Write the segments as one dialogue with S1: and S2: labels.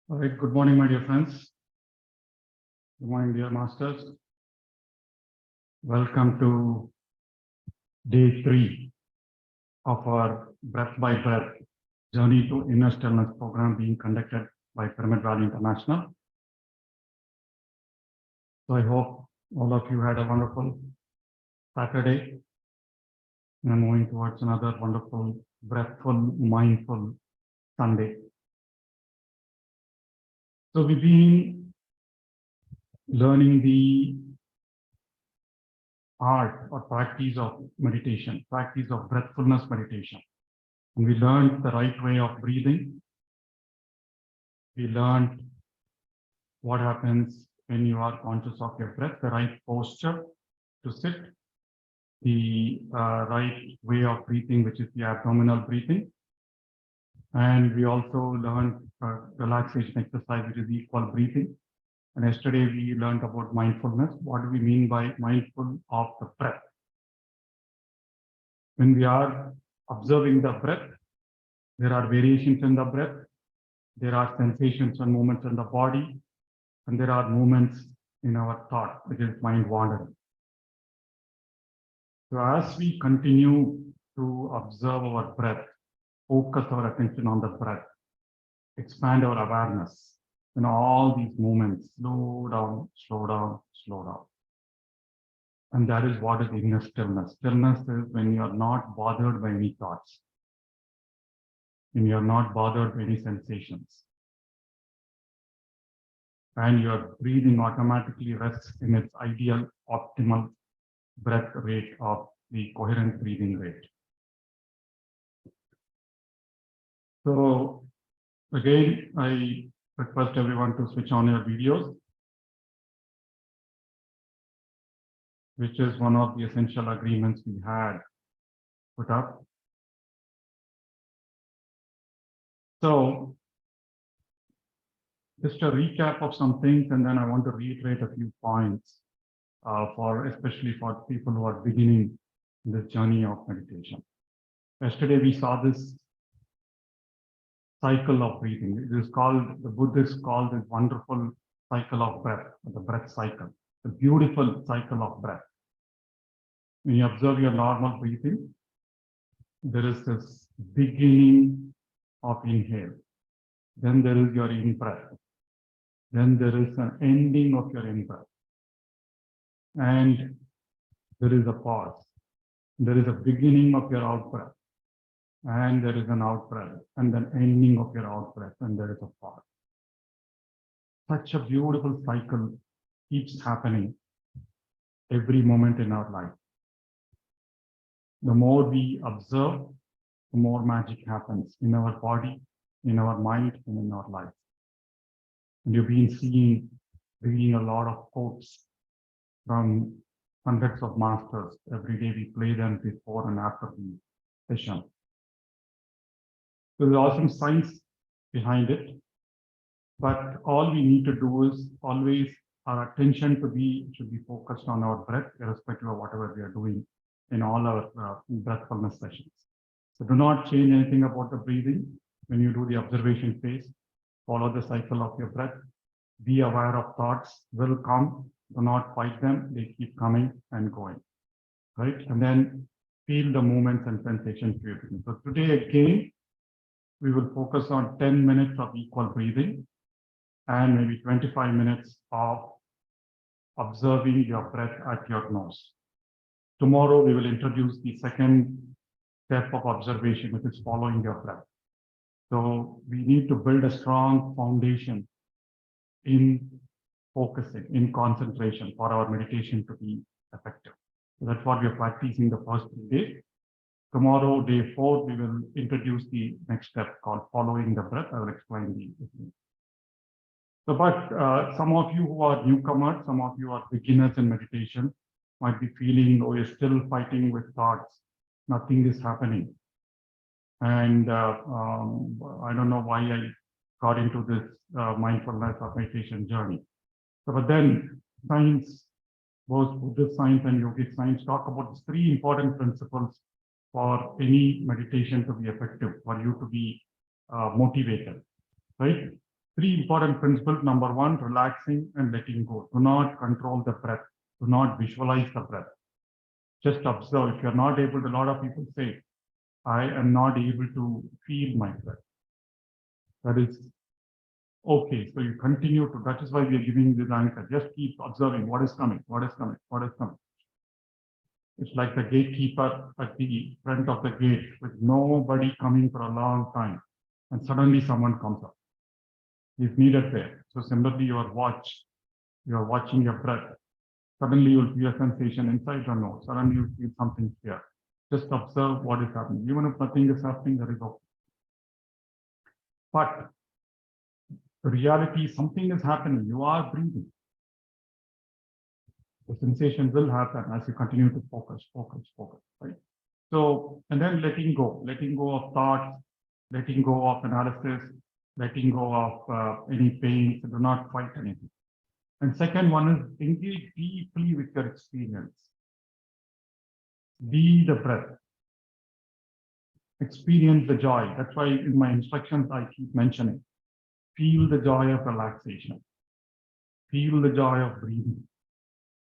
S1: All right, good morning, my dear friends. Good morning, dear masters. Welcome to day 3 of our breath by breath journey to inner stillness program being conducted by Pyramid Valley International. So I hope all of you had a wonderful Saturday and moving towards another wonderful, breathful, mindful Sunday. So we've been learning the art or practice of meditation, practice of breathfulness meditation. And we learned the right way of breathing. We learned what happens when you are conscious of your breath, the right posture to sit, the right way of breathing, which is the abdominal breathing. And we also learned relaxation exercise, which is equal breathing. And yesterday we learned about mindfulness. What do we mean by mindful of the breath? When we are observing the breath, there are variations in the breath. There are sensations and movements in the body. And there are movements in our thought, which is mind wandering. So as we continue to observe our breath, focus our attention on the breath, expand our awareness, in all these movements, slow down, slow down, slow down. And that is what is inner stillness. Stillness is when you are not bothered by any thoughts, when you are not bothered by any sensations. And your breathing automatically rests in its ideal, optimal breath rate of the coherent breathing rate. So again, I request everyone to switch on your videos, which is one of the essential agreements we had put up. So just a recap of some things, and then I want to reiterate a few points especially for people who are beginning this journey of meditation. Yesterday we saw this cycle of breathing. It is called, the Buddhists call this wonderful cycle of breath, the breath cycle, the beautiful cycle of breath. When you observe your normal breathing, there is this beginning of inhale. Then there is your in-breath. Then there is an ending of your in-breath. And there is a pause. There is a beginning of your out-breath. And there is an out-breath. And then ending of your out-breath. And there is a pause. Such a beautiful cycle keeps happening every moment in our life. The more we observe, the more magic happens in our body, in our mind, and in our life. And you've been reading a lot of quotes from hundreds of masters. Every day we play them before and after the session. So there's awesome science behind it. But all we need to do is always our attention should be focused on our breath, irrespective of whatever we are doing in all our breathfulness sessions. So do not change anything about the breathing. When you do the observation phase, follow the cycle of your breath. Be aware of thoughts will come. Do not fight them. They keep coming and going, right? And then feel the movements and sensations. So today again, we will focus on 10 minutes of equal breathing and maybe 25 minutes of observing your breath at your nose. Tomorrow, we will introduce the second step of observation, which is following your breath. So we need to build a strong foundation in focusing, in concentration for our meditation to be effective. So that's what we are practicing the first 3 days. Tomorrow, day 4, we will introduce the next step called following the breath. I will explain the. So, but some of you who are newcomers, some of you are beginners in meditation, might be feeling, oh, you're still fighting with thoughts. Nothing is happening. And I don't know why I got into this mindfulness or meditation journey. So, but then science, both Buddhist science and yogic science, talk about 3 important principles for any meditation to be effective, for you to be motivated, right? Three important principles. Number one, relaxing and letting go. Do not control the breath. Do not visualize the breath. Just observe. If you're not able to, a lot of people say, I am not able to feel my breath. That is okay. So you continue to, that is why we are giving this answer. Just keep observing what is coming, what is coming, what is coming. It's like the gatekeeper at the front of the gate with nobody coming for a long time. And suddenly someone comes up. He's needed there. So similarly, you are watching your breath. Suddenly you'll feel a sensation inside your nose. Suddenly you feel something here. Just observe what is happening. Even if nothing is happening, there is okay. But the reality, something is happening. You are breathing. The sensation will happen as you continue to focus, right? So, and then letting go of thoughts, letting go of analysis, letting go of any pain. So do not fight anything. And second one is engage deeply with your experience. Be the breath. Experience the joy. That's why in my instructions, I keep mentioning, feel the joy of relaxation. Feel the joy of breathing.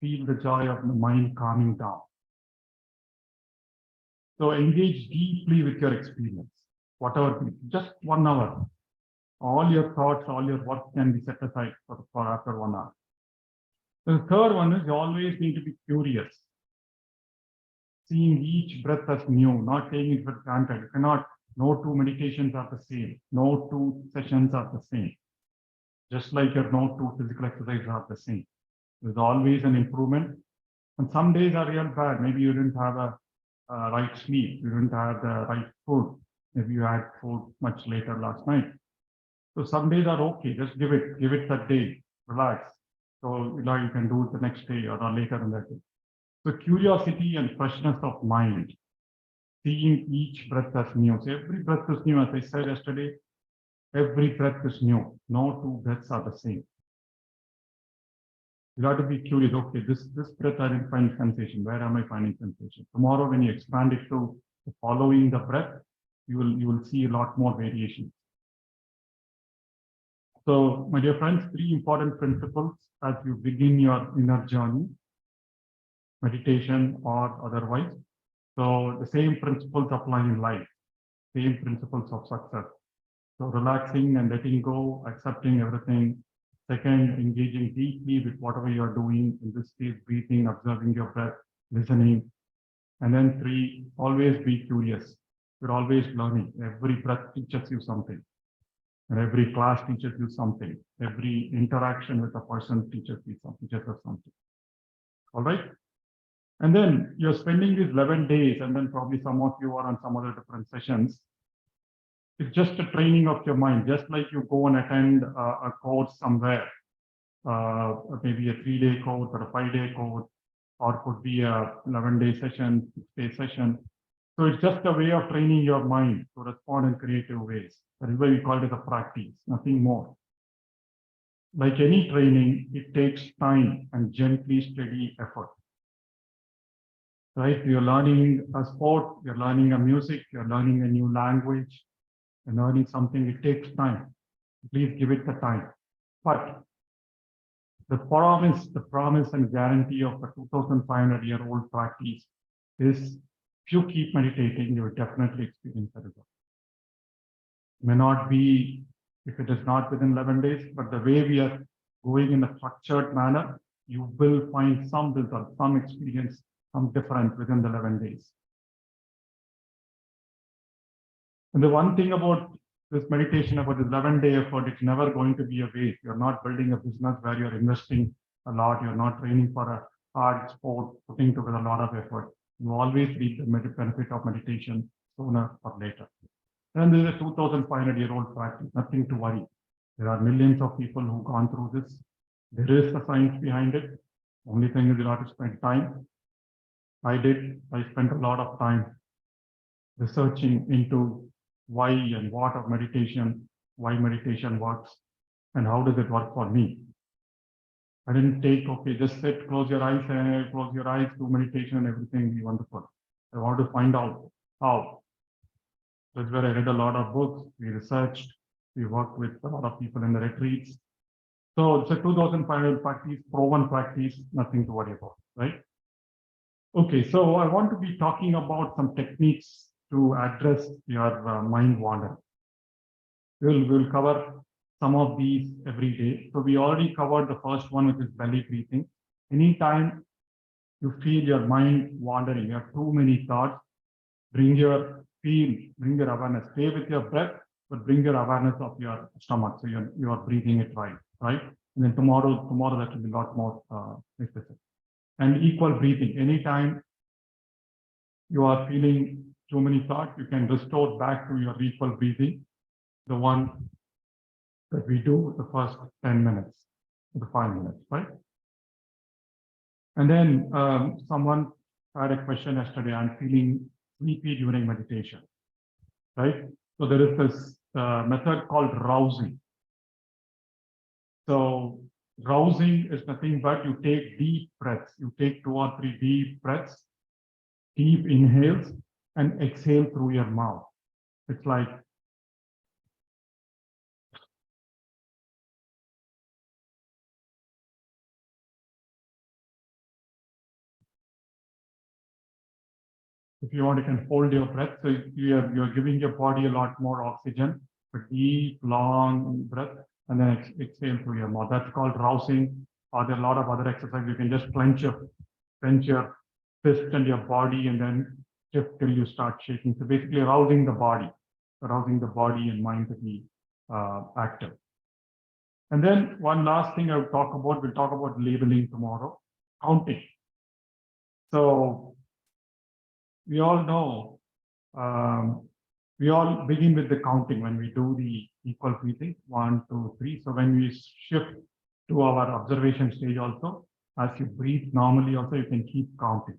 S1: Feel the joy of the mind calming down. So engage deeply with your experience. Whatever, just 1 hour. All your thoughts, all your work can be set aside for after 1 hour. The third one is you always need to be curious. Seeing each breath as new, not taking it for granted. You cannot, no two meditations are the same. No two sessions are the same. Just like your no two physical exercises are the same. There's always an improvement. And some days are real bad. Maybe you didn't have a right sleep. You didn't have the right food. Maybe you had food much later last night. So some days are okay. Just give it that day. Relax. So you can do it the next day or later in that day. So curiosity and freshness of mind, seeing each breath as new. So every breath is new. As I said yesterday, every breath is new. No two breaths are the same. You got to be curious. Okay, this breath I didn't find sensation. Where am I finding sensation? Tomorrow, when you expand it to following the breath, you will see a lot more variations. So, my dear friends, 3 important principles as you begin your inner journey, meditation or otherwise. So the same principles apply in life, same principles of success. So relaxing and letting go, accepting everything. Second, engaging deeply with whatever you're doing, in this case, breathing, observing your breath, listening. And then 3, always be curious. You're always learning. Every breath teaches you something. And every class teaches you something. Every interaction with a person teaches us something. All right? And then you're spending these 11 days, and then probably some of you are on some other different sessions. It's just a training of your mind, just like you go and attend a course somewhere, maybe a 3-day course or a 5-day course, or could be a 11-day session, 6-day session. So it's just a way of training your mind to respond in creative ways. That is why we call it a practice, nothing more. Like any training, it takes time and gently steady effort. Right? You're learning a sport, you're learning a music, you're learning a new language, you're learning something, it takes time. Please give it the time. But the promise and guarantee of a 2,500-year-old practice is if you keep meditating, you will definitely experience the result. May not be, if it is not within 11 days, but the way we are going in a structured manner, you will find some result, some experience, some difference within the 11 days. And the one thing about this meditation, about this 11-day effort, it's never going to be a waste. You're not building a business where you're investing a lot. You're not training for a hard sport, putting together a lot of effort. You always reap the benefit of meditation sooner or later. And this is a 2,500-year-old practice, nothing to worry. There are millions of people who've gone through this. There is a science behind it. Only thing is you have to spend time. I spent a lot of time researching into why and what of meditation, why meditation works, and how does it work for me. I didn't take, okay, just sit, close your eyes, do meditation, and everything will be wonderful. I want to find out how. That's where I read a lot of books, we researched, We work with a lot of people in the retreats. So it's a 2,500 practice, proven practice, nothing to worry about, right? Okay, so I want to be talking about some techniques to address your mind wander. We'll cover some of these every day. So we already covered the first one, which is belly breathing. Anytime you feel your mind wandering, you have too many thoughts, bring your awareness. Stay with your breath, but bring your awareness of your stomach. So you are breathing it right? And then tomorrow that will be a lot more explicit. And equal breathing. Anytime you are feeling too many thoughts, you can restore back to your equal breathing, the one that we do the first 10 minutes, the 5 minutes, right? And then someone had a question yesterday, I'm feeling sleepy during meditation, right? So there is this method called rousing. So rousing is nothing but you take deep breaths. You take 2 or 3 deep breaths, deep inhales, and exhale through your mouth. It's like if you want, you can hold your breath. So you're giving your body a lot more oxygen, a deep, long breath, and then exhale through your mouth. That's called rousing. Or there are a lot of other exercises. You can just clench your fist and your body and then shift till you start shaking. So basically rousing the body and mind to be active. And then one last thing we'll talk about labeling tomorrow, counting. So we all know, we all begin with the counting when we do the equal breathing, 1, 2, 3. So when we shift to our observation stage also, as you breathe normally also, you can keep counting.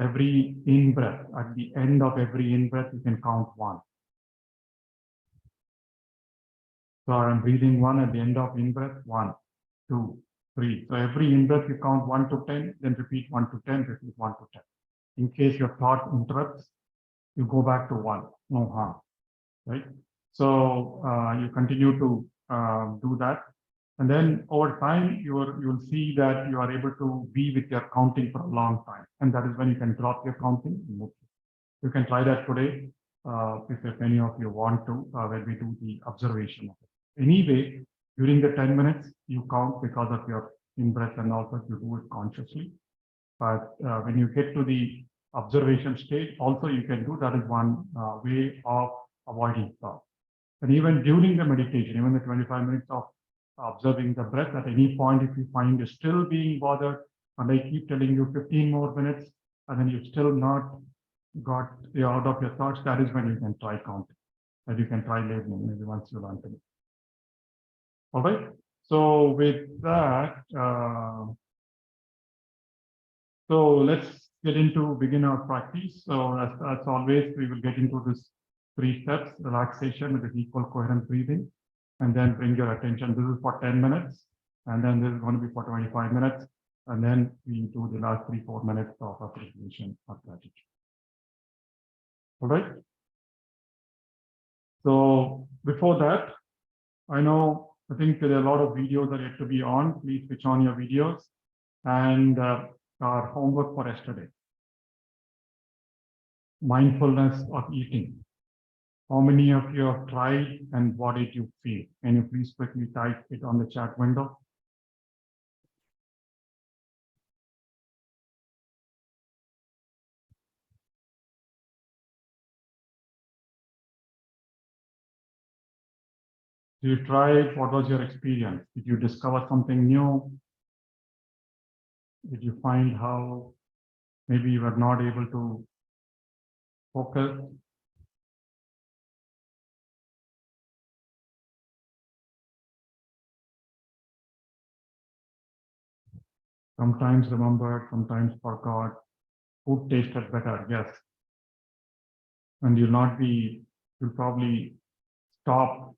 S1: Every in-breath, at the end of every in-breath, you can count 1. So I'm breathing 1 at the end of in-breath, 1, 2, 3. So every in-breath you count 1 to 10, then repeat 1 to 10, repeat 1 to 10. In case your thought interrupts, you go back to 1, no harm, right? So you continue to do that. And then over time, you'll see that you are able to be with your counting for a long time. And that is when you can drop your counting. You can try that today if any of you want to, when we do the observation of it. Anyway, during the 10 minutes, you count because of your in-breath and also you do it consciously. But when you get to the observation stage, also you can do that is one way of avoiding thought. And even during the meditation, even the 25 minutes of observing the breath, at any point, if you find you're still being bothered, and I keep telling you 15 more minutes, and then you've still not got out of your thoughts, that is when you can try counting, and you can try labeling, maybe once you learn to do. All right. So with that, so let's get into beginner practice. So as always, we will get into this 3 steps: relaxation with equal coherent breathing, and then bring your attention. This is for 10 minutes, and then this is going to be for 25 minutes, and then we do the last 3-4 minutes of appreciation or gratitude. All right. So before that, I think there are a lot of videos that yet to be on. Please switch on your videos. And our homework for yesterday: mindfulness of eating. How many of you have tried and what did you feel? Can you please quickly type it on the chat window? Did you try it? What was your experience? Did you discover something new? Did you find how maybe you were not able to focus? Sometimes remembered, sometimes forgot. Food tasted better, yes. And you'll probably stop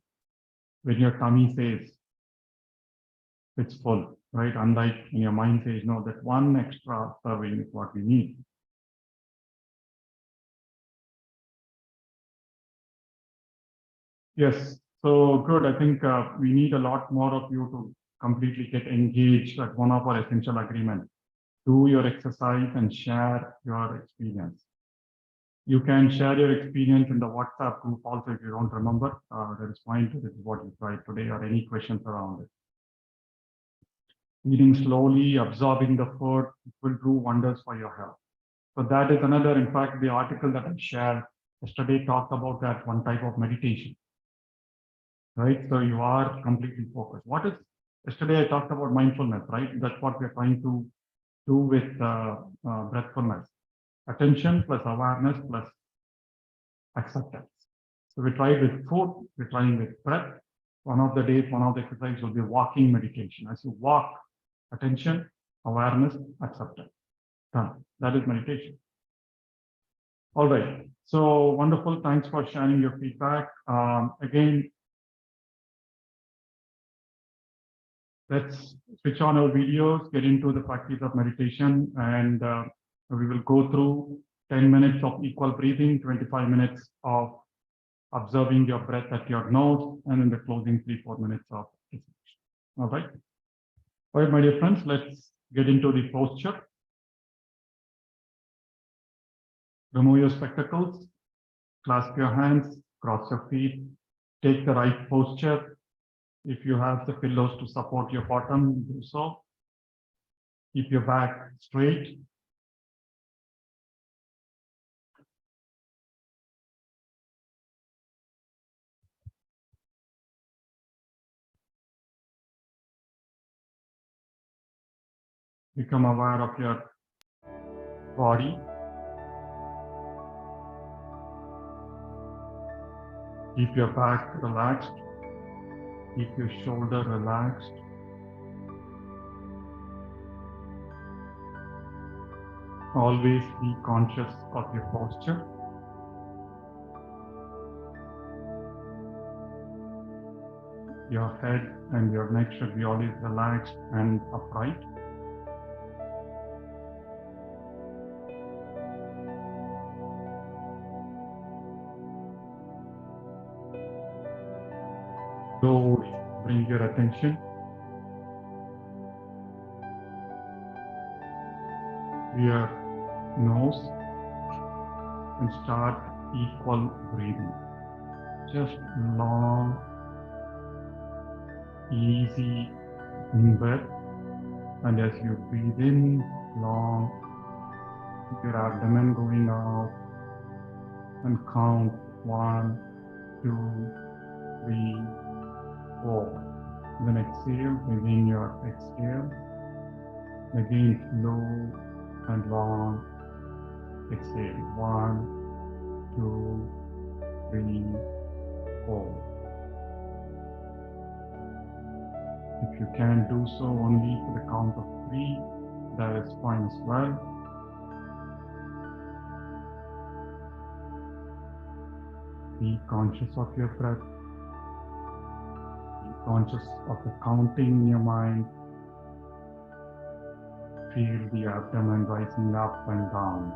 S1: when your tummy says it's full, right? Unlike when your mind says, no, that one extra serving is what we need. Yes, So good. I think we need a lot more of you to completely get engaged at one of our essential agreements. Do your exercise and share your experience. You can share your experience in the WhatsApp group also if you don't remember. That is fine. This is what you tried today or any questions around it. Eating slowly, absorbing the food will do wonders for your health. So that is another, in fact, the article that I shared yesterday talked about that one type of meditation, right? So you are completely focused. Yesterday I talked about mindfulness, right? That's what we're trying to do with breathfulness. Attention plus awareness plus acceptance. So we tried with food, we're trying with breath. One of the days, one of the exercises will be walking meditation. As you walk, attention, awareness, acceptance. Done. That is meditation. All right. So wonderful. Thanks for sharing your feedback. Again, let's switch on our videos, get into the practice of meditation, and we will go through 10 minutes of equal breathing, 25 minutes of observing your breath at your nose, and in the closing 3-4 minutes of exhalation. All right. All right, my dear friends, let's get into the posture. Remove your spectacles, clasp your hands, cross your feet, take the right posture. If you have the pillows to support your bottom, do so. Keep your back straight. Become aware of your body. Keep your back relaxed. Keep your shoulder relaxed. Always be conscious of your posture. Your head and your neck should be always relaxed and upright. Slowly bring your attention to your nose and start equal breathing. Just long, easy in-breath. And as you breathe in, long, keep your abdomen going out and count 1, 2, 3, 4. Then exhale, begin your exhale. Again, slow and long. Exhale, 1, 2, 3, 4. If you can do so only for the count of 3, that is fine as well. Be conscious of your breath. Be conscious of the counting in your mind. Feel the abdomen rising up and down.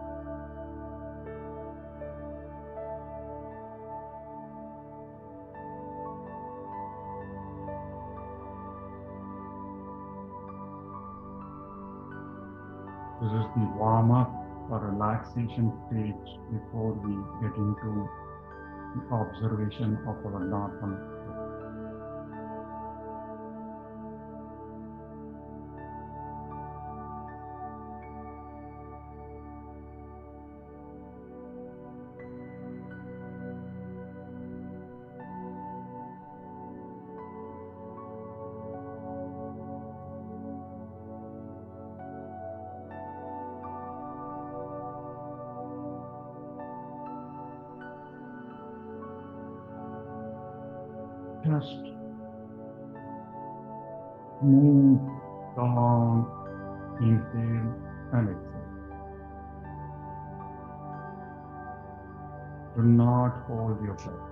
S1: This is the warm-up or relaxation stage before we get into the observation of our normal. Just move down, inhale and exhale. Do not hold your breath.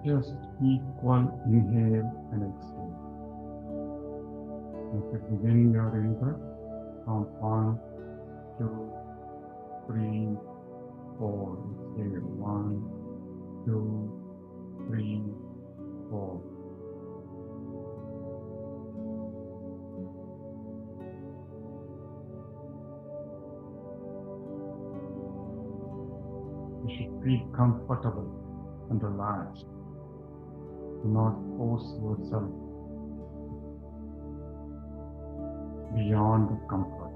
S1: Just equal inhale and exhale. As you begin your in-breath, count 1, 2, 3, 4. Exhale 1, 2, 3, 4. You should feel comfortable and relaxed. Do not force yourself beyond the comfort.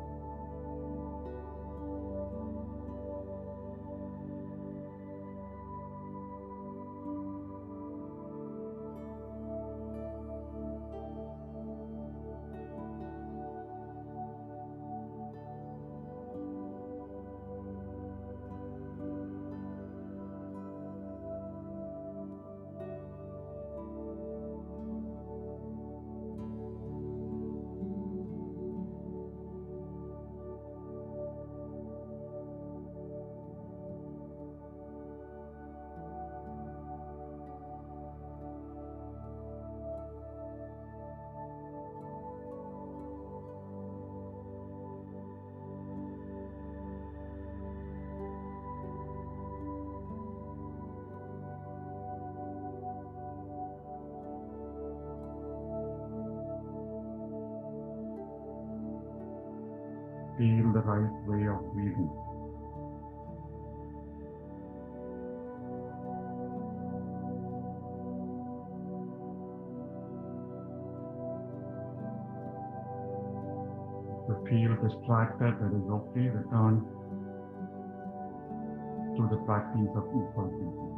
S1: Feel the right way of breathing. If you feel distracted, that is okay. Return to the practice of equal breathing.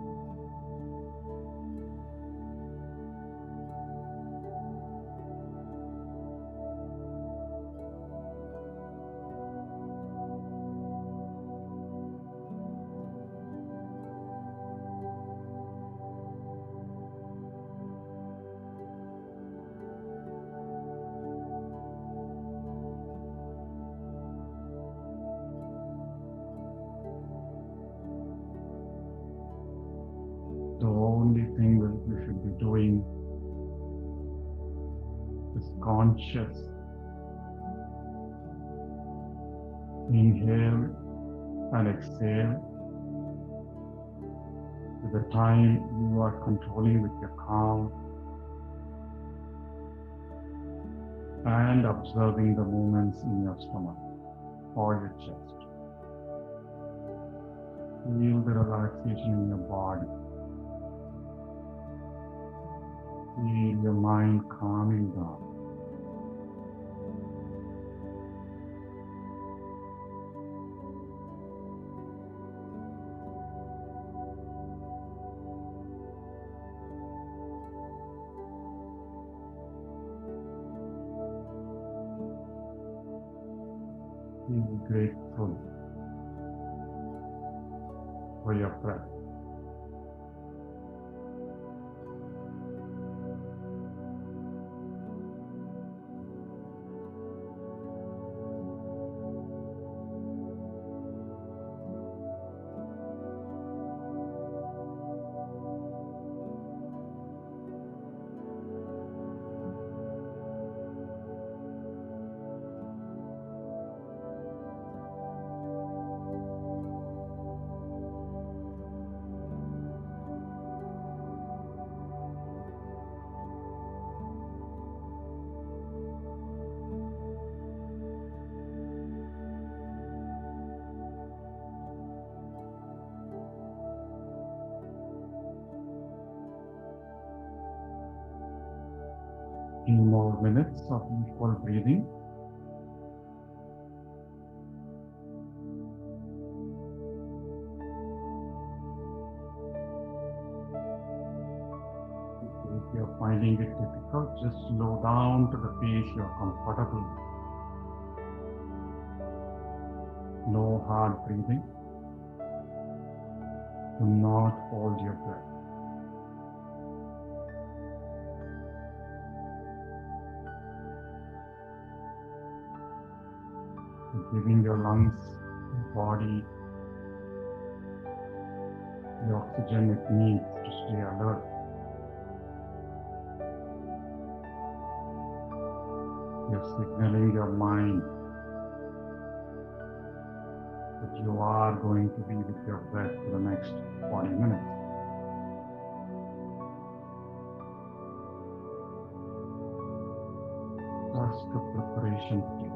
S1: The only thing that you should be doing is conscious. Inhale and exhale. At the time you are controlling with your calm and observing the movements in your stomach or your chest. Feel the relaxation in your body. Feel your mind calming down. Feel grateful for your breath. Few more minutes of equal breathing. If you're finding it difficult, just slow down to the pace you're comfortable with. No hard breathing. Do not hold your breath. Giving your lungs, body, the oxygen it needs to stay alert. You're signaling your mind that you are going to be with your breath for the next 40 minutes. Just the preparation stage.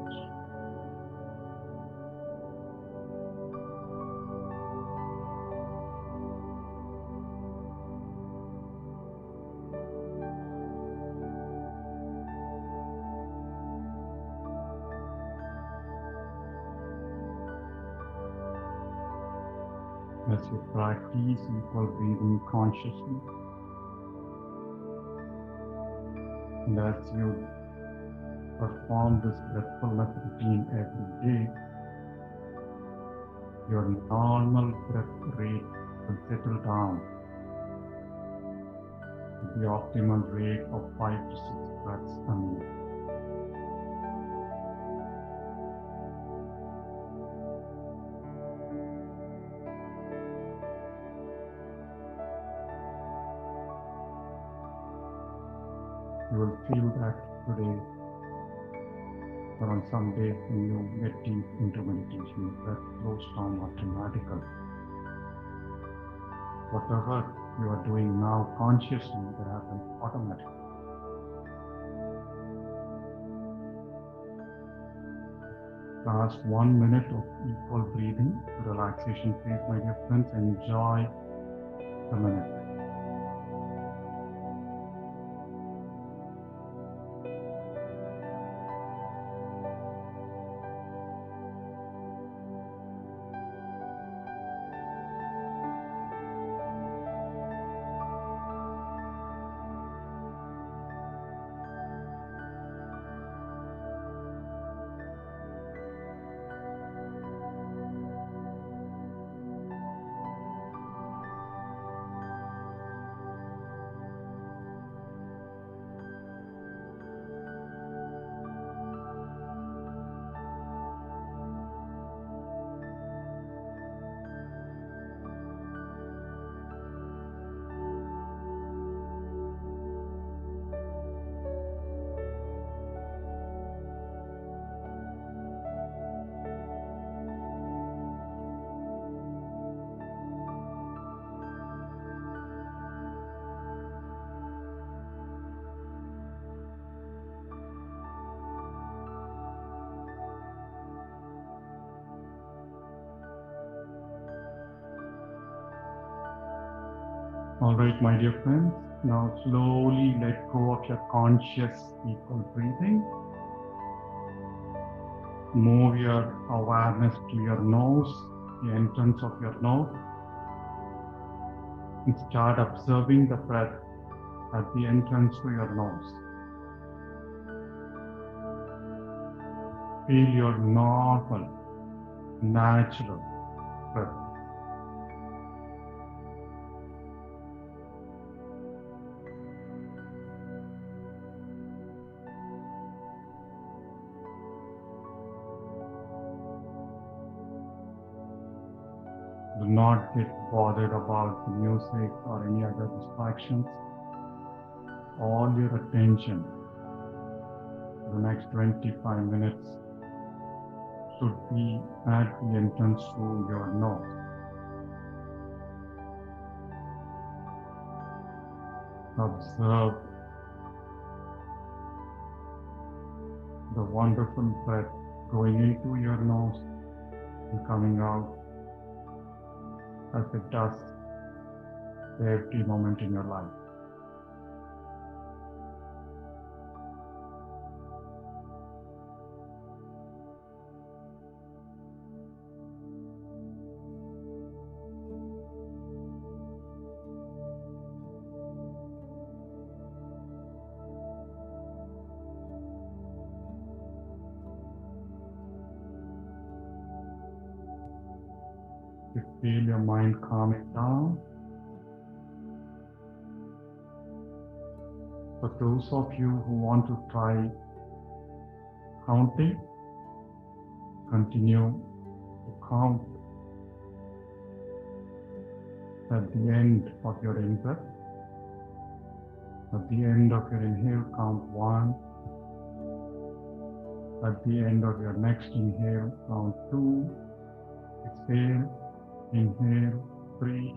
S1: As you practice equal breathing consciously, and as you perform this breathfulness routine every day, your normal breath rate will settle down to the optimal rate of 5 to 6 breaths a minute. You will feel that today, or on some days when you get deep into meditation, that flows down automatically. Whatever you are doing now consciously, that happens automatically. Last 1 minute of equal breathing, relaxation phase, my dear friends. Enjoy the minute. All right, my dear friends, now slowly let go of your conscious equal breathing. Move your awareness to your nose, the entrance of your nose, and start observing the breath at the entrance to your nose. Feel your normal, natural breath. Do not get bothered about the music or any other distractions. All your attention for the next 25 minutes should be at the entrance to your nose. Observe the wonderful breath going into your nose and coming out as it does every moment in your life. You feel your mind calming down. For those of you who want to try counting, continue to count at the end of your in-breath. At the end of your inhale, count 1, At the end of your next inhale, count 2, exhale, inhale, 3,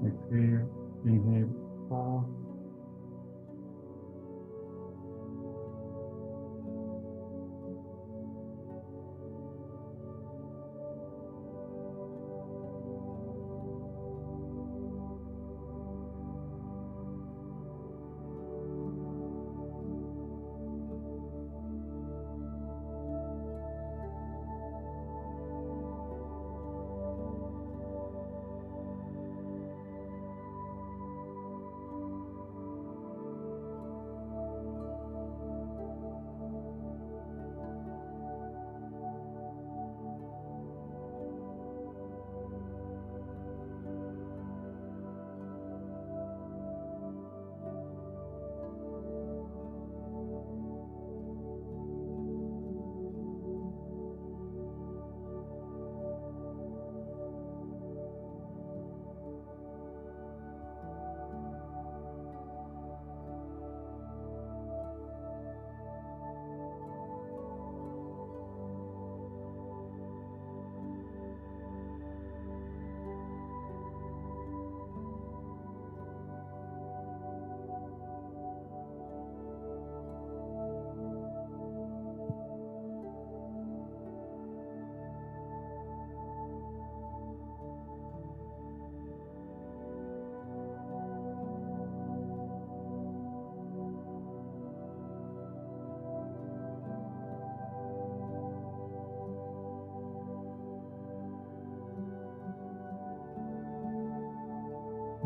S1: exhale, inhale, 4,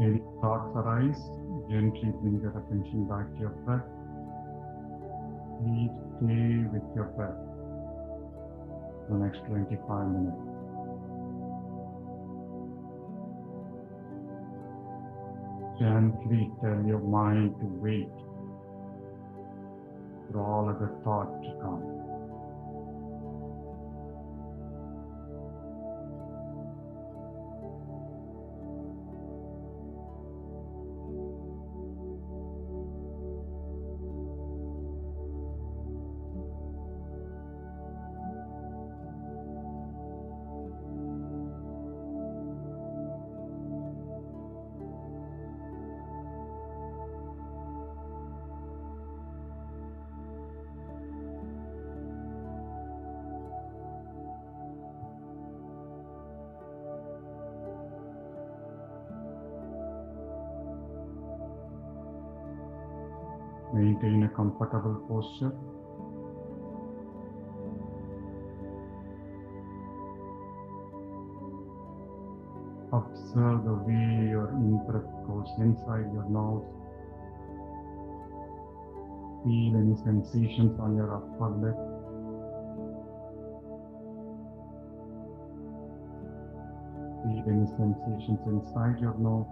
S1: any thoughts arise, gently bring your attention back to your breath. Please stay with your breath for the next 25 minutes. Gently tell your mind to wait for all other thoughts to come. Maintain a comfortable posture. Observe the way your in-breath goes inside your nose. Feel any sensations on your upper lip. Feel any sensations inside your nose.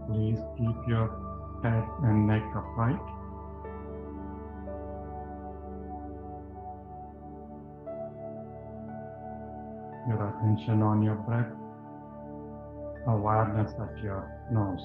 S1: Please keep your head and neck upright. Your attention on your breath, awareness at your nose.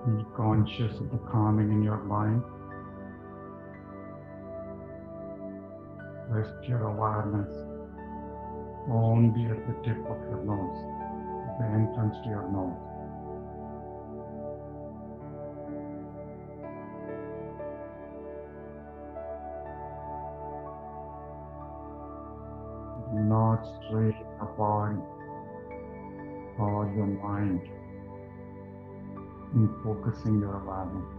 S1: Be conscious of the calming in your mind. Rest your awareness only at the tip of your nose, the entrance to your nose. Do not strain your body or your mind in focusing your awareness.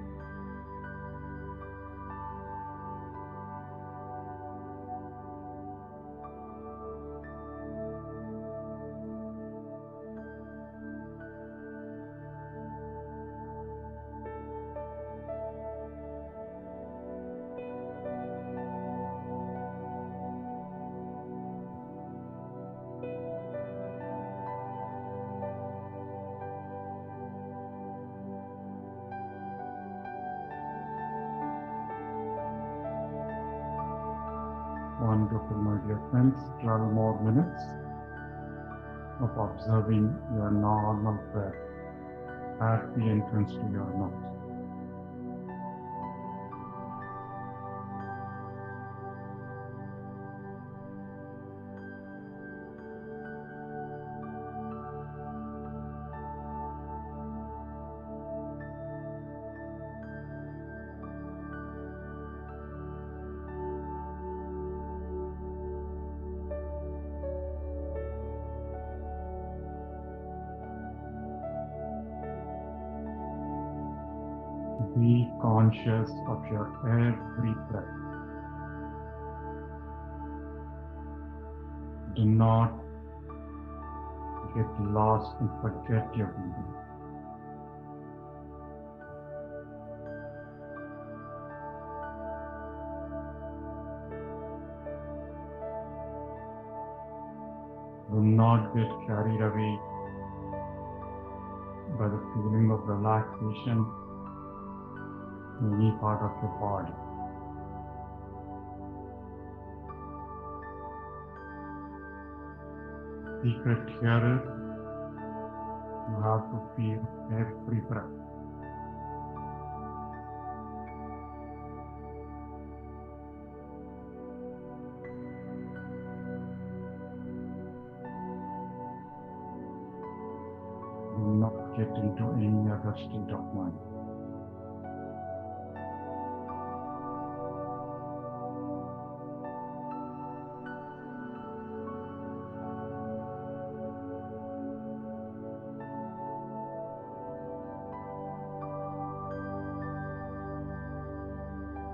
S1: Wonderful, my dear friends. 12 more minutes of observing your normal breath at the entrance to your nose. Be conscious of your every breath. Do not get lost and forget your breathing. Do not get carried away by the feeling of relaxation in any part of your body. Secret here is you have to feel every breath. Do not get into any other state of mind.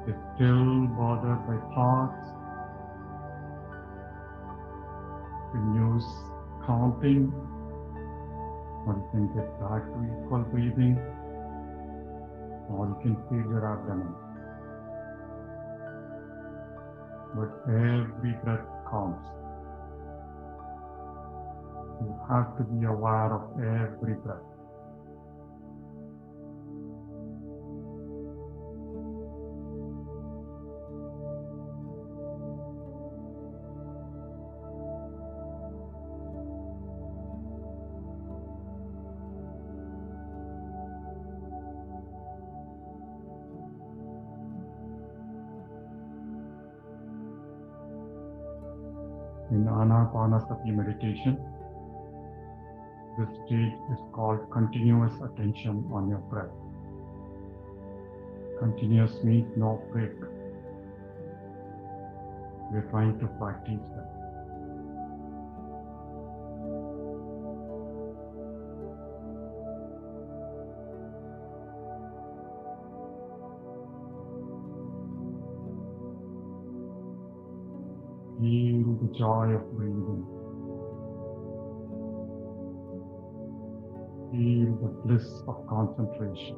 S1: If still bothered by thoughts, you can use counting, or you can get back to equal breathing, or you can feel your abdomen. But every breath counts. You have to be aware of every breath. In Anapanasati meditation, this stage is called continuous attention on your breath. Continuous means no break. We're trying to practice that. Feel the joy of breathing. Feel the bliss of concentration.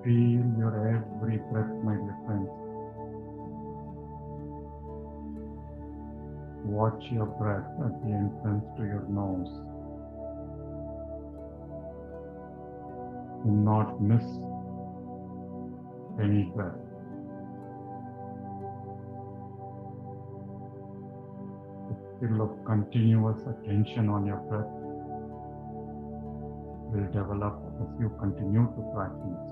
S1: Feel your every breath, my dear friends. Watch your breath at the entrance to your nose. Do not miss any breath. The skill of continuous attention on your breath will develop as you continue to practice.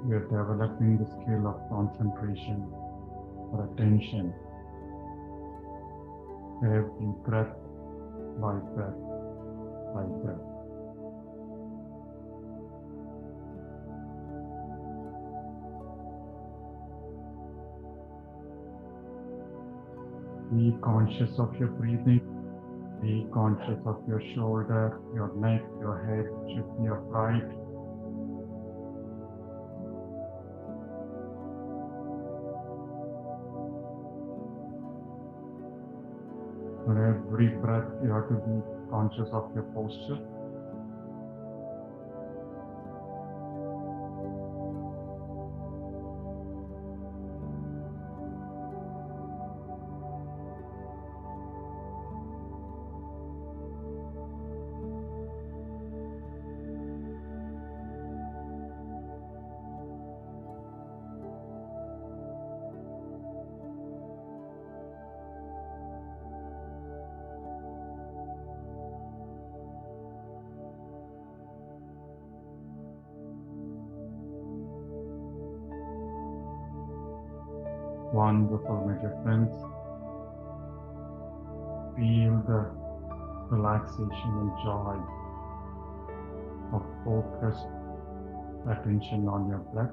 S1: We are developing the skill of concentration or attention. Every breath by breath by breath. Be conscious of your breathing. Be conscious of your shoulder, your neck, your head should be upright. For every breath, you have to be conscious of your posture. Wonderful, my dear friends. Feel the relaxation and joy of focused attention on your breath.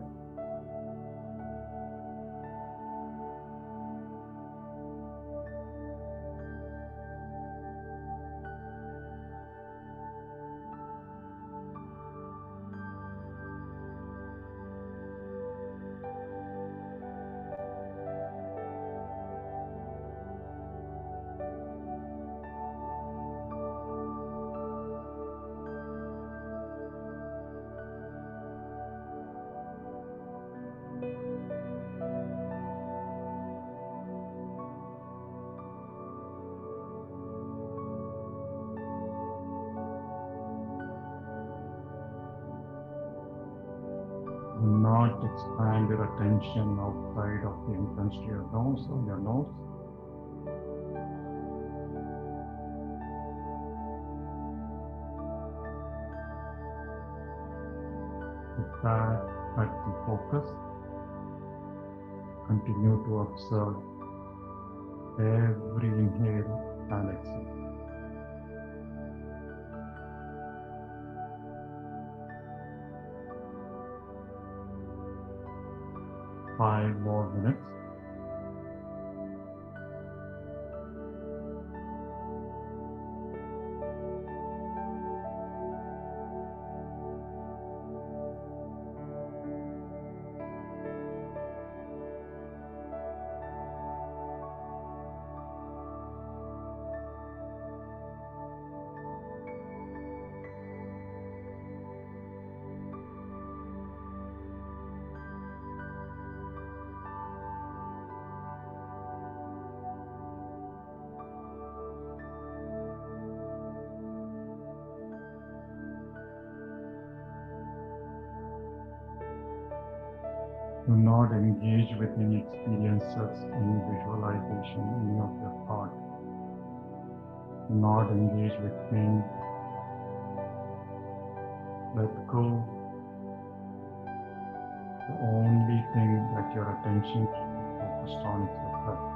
S1: Do not expand your attention outside of the entrance to your nose or your nose. With that, at the focus, continue to observe every inhale and exhale. Five more minutes. Do not engage with any experiences, any visualization, any of your thought. Do not engage with pain. Let go The only thing that your attention should be focused on is your breath.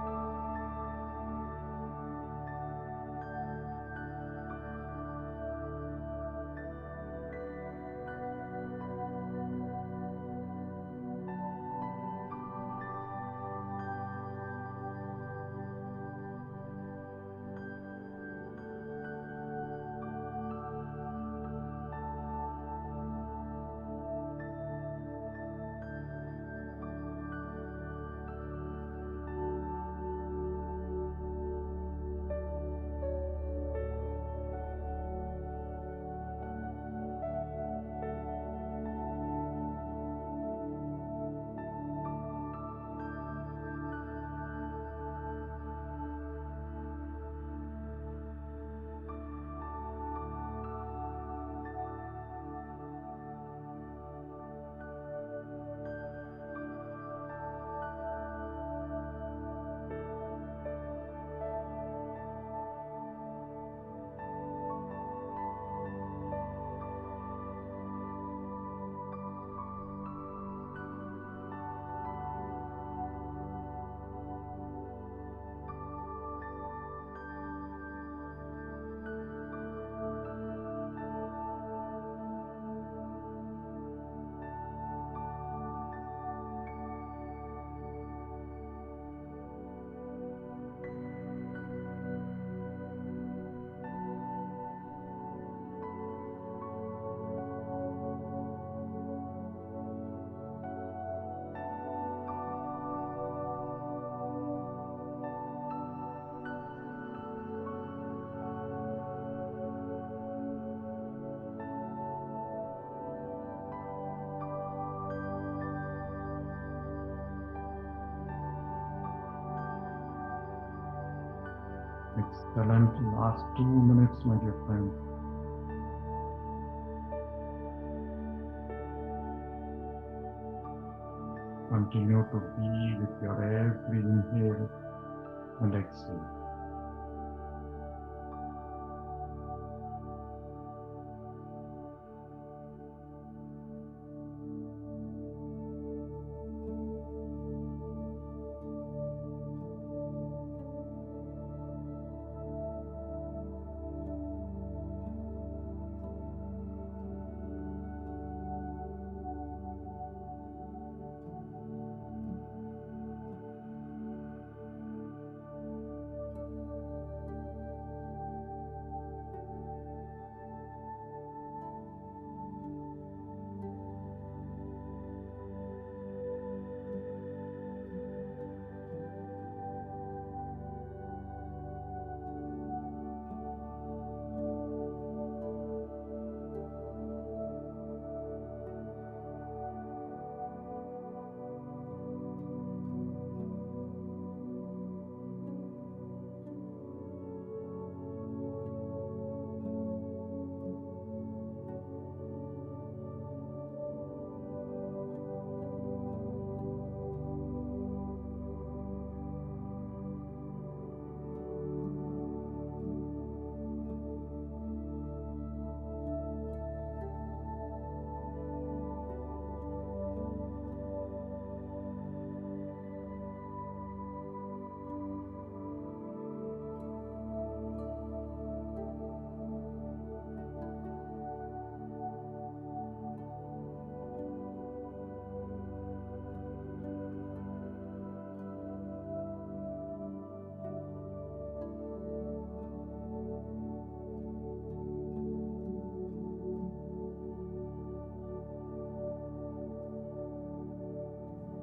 S1: Excellent. Last 2 minutes, my dear friends. Continue to be with your every inhale and exhale.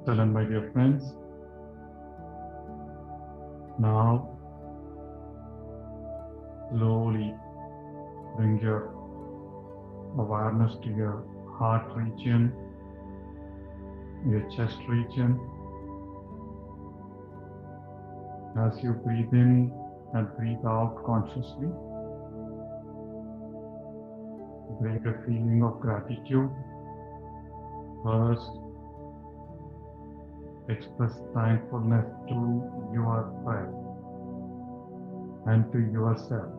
S1: Excellent, my dear friends. Now, slowly bring your awareness to your heart region, your chest region. As you breathe in and breathe out consciously, bring a feeling of gratitude. First, express thankfulness to your breath and to yourself.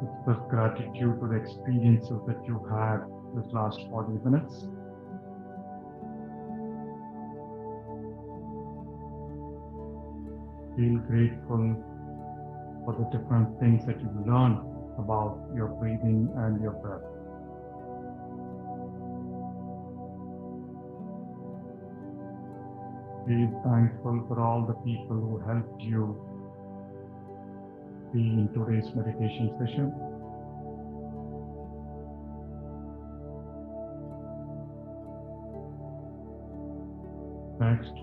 S1: Express gratitude to the experiences that you had this last 40 minutes. Feel grateful for the different things that you learn about your breathing and your breath. Be thankful for all the people who helped you be in today's meditation session. Next,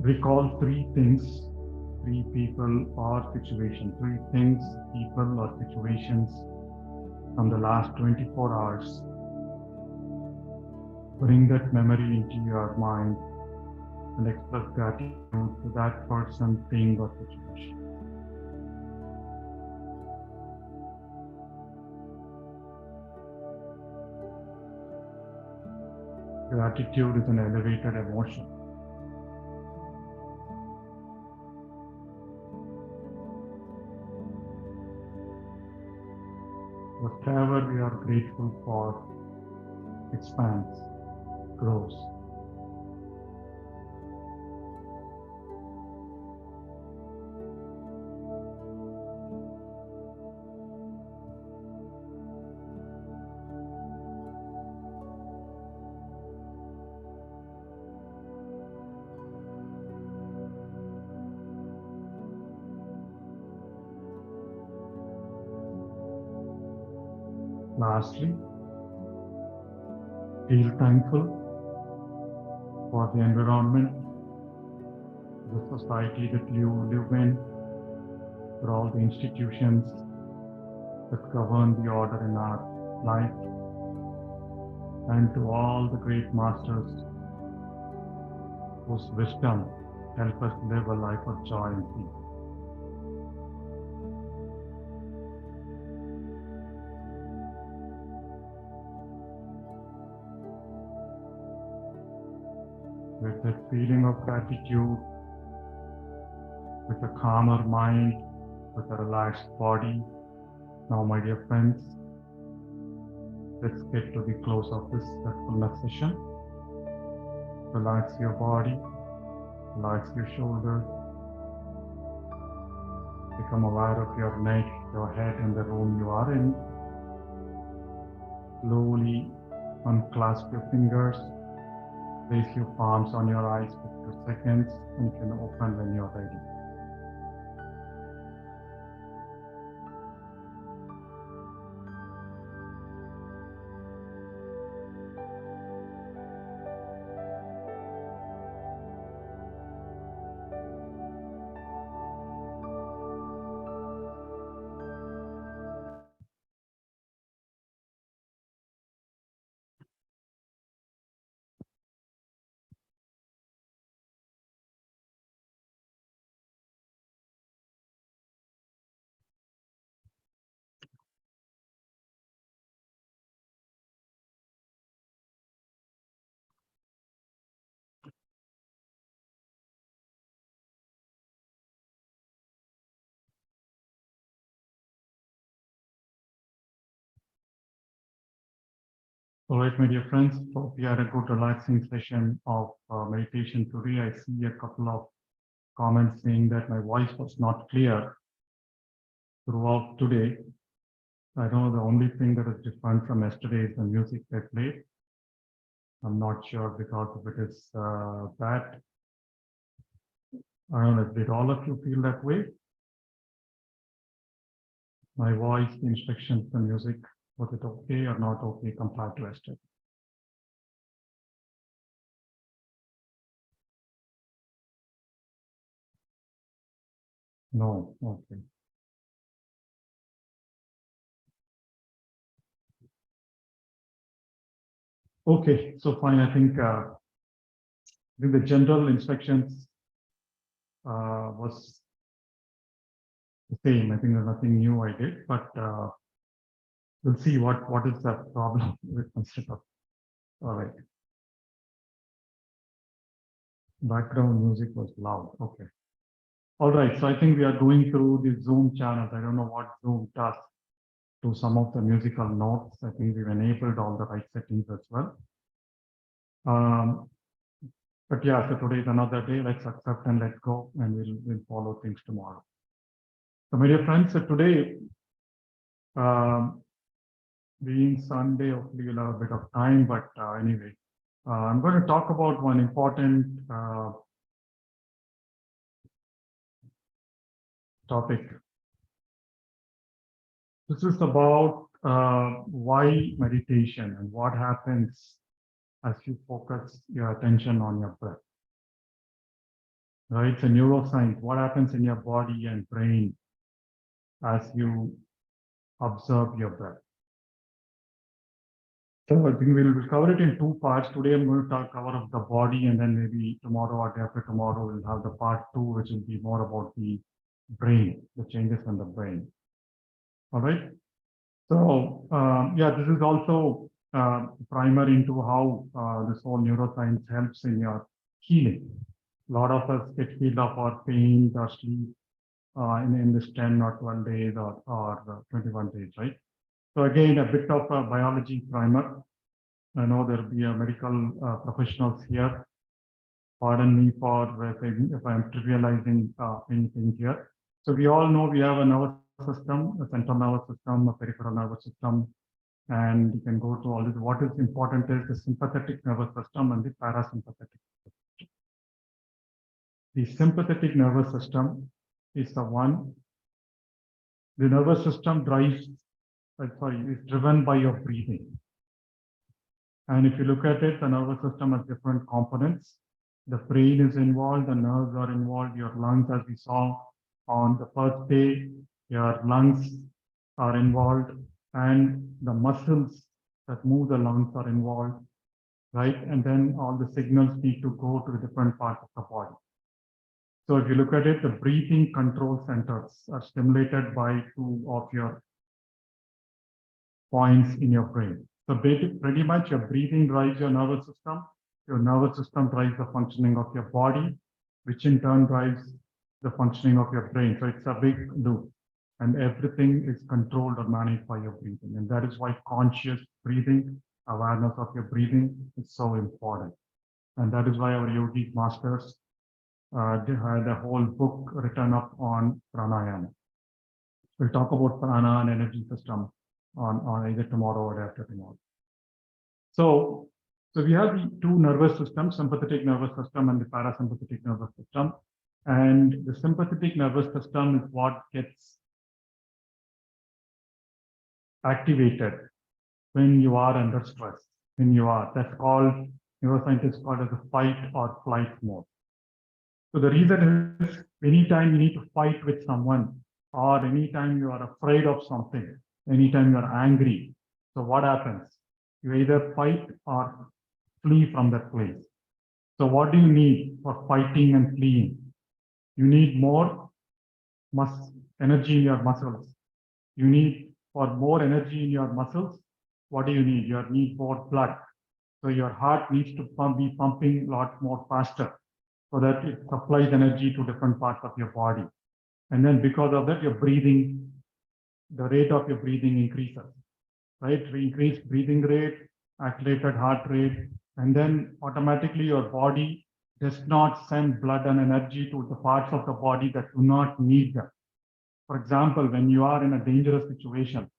S1: recall three things, three people or situations, three things, people or situations from the last 24 hours. Bring that memory into your mind and express gratitude to that person, thing, or situation. Gratitude is an elevated emotion. Whatever we are grateful for expands, grows. Lastly, feel thankful for the environment, the society that you live in, for all the institutions that govern the order in our life, and to all the great masters whose wisdom help us live a life of joy and peace. With that feeling of gratitude, with a calmer mind, with a relaxed body, now, my dear friends, let's get to the close of this Breathfulness session. Relax your body, relax your shoulders, become aware of your neck, your head, and the room you are in. Slowly unclasp your fingers. Place your palms on your eyes for 2 seconds and you can open when you're ready. All right, my dear friends, hope you had a good relaxing session of meditation today. I see a couple of comments saying that my voice was not clear throughout today. I know the only thing that is different from yesterday is the music I played. I'm not sure because if it is that. I don't know, did all of you feel that way? My voice, the instructions, the music, was it okay or not okay compared to yesterday? No, okay. Okay, so fine. I think the general instructions was the same. I think there's nothing new I did, but we'll see what is the problem with Constitution. All right. Background music was loud. Okay. All right. So I think we are going through the Zoom channels. I don't know what Zoom does to some of the musical notes. I think we've enabled all the right settings as well. But yeah, so today is another day. Let's accept and let go, and we'll follow things tomorrow. So, my dear friends, so today, um, being Sunday, hopefully we'll have a bit of time. But anyway, I'm going to talk about one important topic. This is about why meditation and what happens as you focus your attention on your breath. Right? So neuroscience, what happens in your body and brain as you observe your breath. So I think we'll cover it in two parts. Today I'm going to cover of the body, and then maybe tomorrow or day after tomorrow we'll have the part two, which will be more about the brain, the changes in the brain. All right. So yeah, this is also primer into how this whole neuroscience helps in your healing. A lot of us get healed of our pain or sleep in this 10 or 12 days or 21 days, right? So again, a bit of a biology primer. I know there'll be a medical professionals here. Pardon me for if I'm trivializing anything here. So we all know we have a nervous system, a central nervous system, a peripheral nervous system, and you can go to all this. What is important is the sympathetic nervous system and the parasympathetic. The sympathetic nervous system is the one. The nervous system is driven by your breathing. And if you look at it, the nervous system has different components. The brain is involved, the nerves are involved, your lungs, as we saw on the first day, your lungs are involved, and the muscles that move the lungs are involved, right? And then all the signals need to go to the different parts of the body. So if you look at it, the breathing control centers are stimulated by two of your points in your brain. So pretty much your breathing drives your nervous system drives the functioning of your body, which in turn drives the functioning of your brain. So it's a big loop, and everything is controlled or managed by your breathing. And that is why conscious breathing, awareness of your breathing is so important. And that is why our yogi masters they had a whole book written up on pranayama. We'll talk about prana and energy system on either tomorrow or after tomorrow. So we have the two nervous systems, sympathetic nervous system and the parasympathetic nervous system. And the sympathetic nervous system is what gets activated when you are under stress. That's called, neuroscientists call it as a fight or flight mode. So the reason is anytime you need to fight with someone, or anytime you are afraid of something, anytime you are angry. So what happens? You either fight or flee from that place. So what do you need for fighting and fleeing? You need more energy in your muscles. You need for more energy in your muscles. What do you need? You need more blood. So your heart needs to be pumping a lot more faster, so that it supplies energy to different parts of your body. And then because of that, your breathing, the rate of your breathing increases, right? Increased breathing rate, accelerated heart rate, and then automatically your body does not send blood and energy to the parts of the body that do not need them. For example, when you are in a dangerous situation,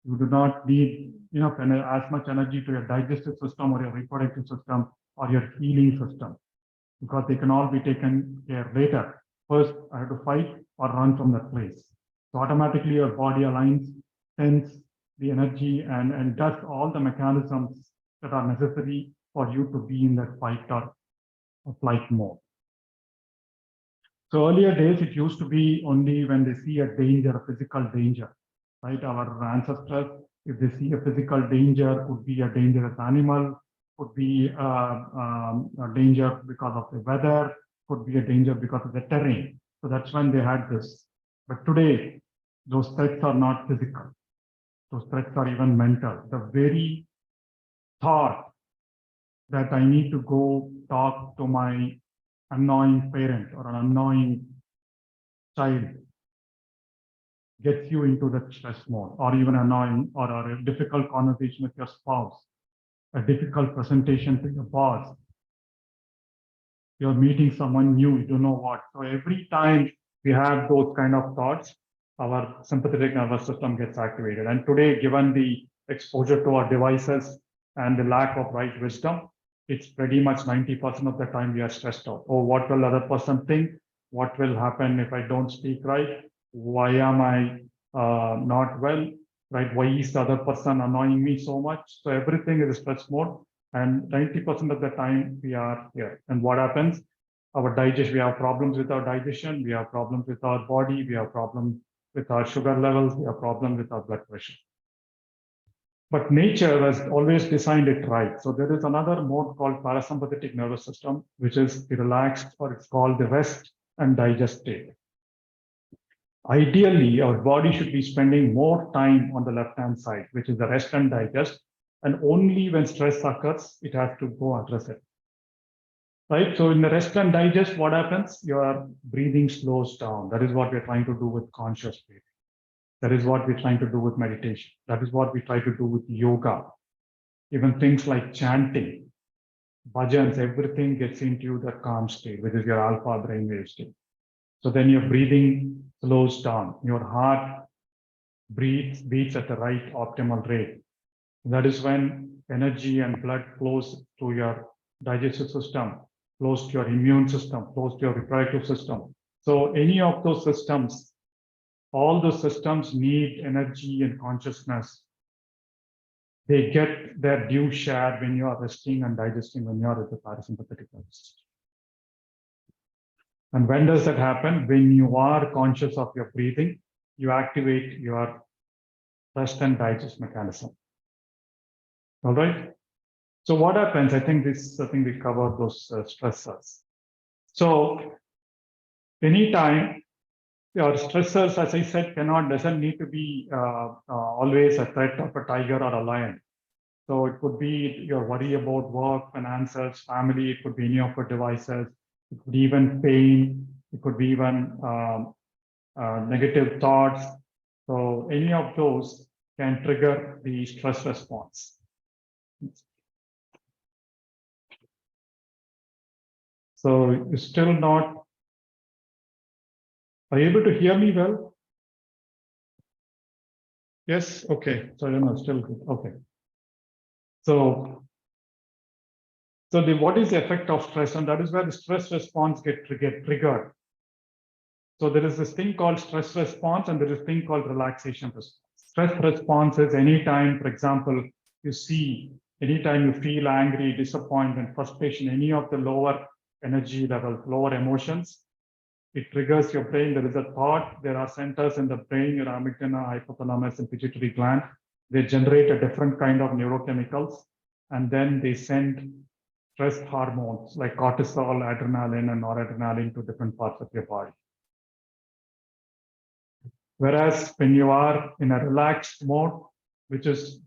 S1: you do not need as much energy to your digestive system or your reproductive system or your healing system, because they can all be taken care later. First, I have to fight or run from that place. So automatically your body aligns, sends the energy and does all the mechanisms that are necessary for you to be in that fight or flight mode. So earlier days, it used to be only when they see a danger, a physical danger, right? Our ancestors, if they see a physical danger, could be a dangerous animal, could be a danger because of the weather, could be a danger because of the terrain. So that's when they had this. But today, those threats are not physical. Those threats are even mental. The very thought that I need to go talk to my annoying parent or an annoying child gets you into the stress mode, or even annoying or a difficult conversation with your spouse, a difficult presentation to your boss, You're meeting someone new, you don't know what. So every time we have those kind of thoughts, our sympathetic nervous system gets activated. And today, given the exposure to our devices and the lack of right wisdom, it's pretty much 90% of the time we are stressed out. Oh, what will other person think? What will happen if I don't speak right? Why am I not well? Right? Why is the other person annoying me so much? So everything is stress mode. And 90% of the time we are here. And what happens? Our digestion, we have problems with our digestion, we have problems with our body, we have problems with our sugar levels, we have problems with our blood pressure. But nature has always designed it right. So there is another mode called parasympathetic nervous system, which is the relaxed, or it's called the rest and digest state. Ideally, our body should be spending more time on the left-hand side, which is the rest and digest. And only when stress occurs, it has to go address it. Right? So in the rest and digest, what happens? Your breathing slows down. That is what we're trying to do with conscious breathing. That is what we're trying to do with meditation. That is what we try to do with yoga. Even things like chanting, bhajans, everything gets into the calm state, which is your alpha brainwave state. So then your breathing slows down. Your heart beats at the right optimal rate. That is when energy and blood flows to your digestive system, flows to your immune system, flows to your reproductive system. So any of those systems, all those systems need energy and consciousness. They get their due share when you are resting and digesting, when you are at the parasympathetic nervous system. And when does that happen? When you are conscious of your breathing, you activate your rest and digest mechanism. All right. So what happens? I think we covered those stressors. So anytime your stressors, as I said, doesn't need to be always a threat of a tiger or a lion. So it could be your worry about work, finances, family. It could be any of your devices. It could be even pain. It could be even negative thoughts. So any of those can trigger the stress response. So you're still not. Are you able to hear me well? Yes. Okay. So you know, still good. Okay. So what is the effect of stress? And that is where the stress response get triggered. So there is this thing called stress response, and there is a thing called relaxation response. Stress response is anytime, for example, anytime you feel angry, disappointment, frustration, any of the lower energy levels, lower emotions, it triggers your brain. There is a thought. There are centers in the brain, your amygdala, hypothalamus, and pituitary gland. They generate a different kind of neurochemicals, and then they send stress hormones like cortisol, adrenaline, and noradrenaline to different parts of your body. Whereas when you are in a relaxed mode, which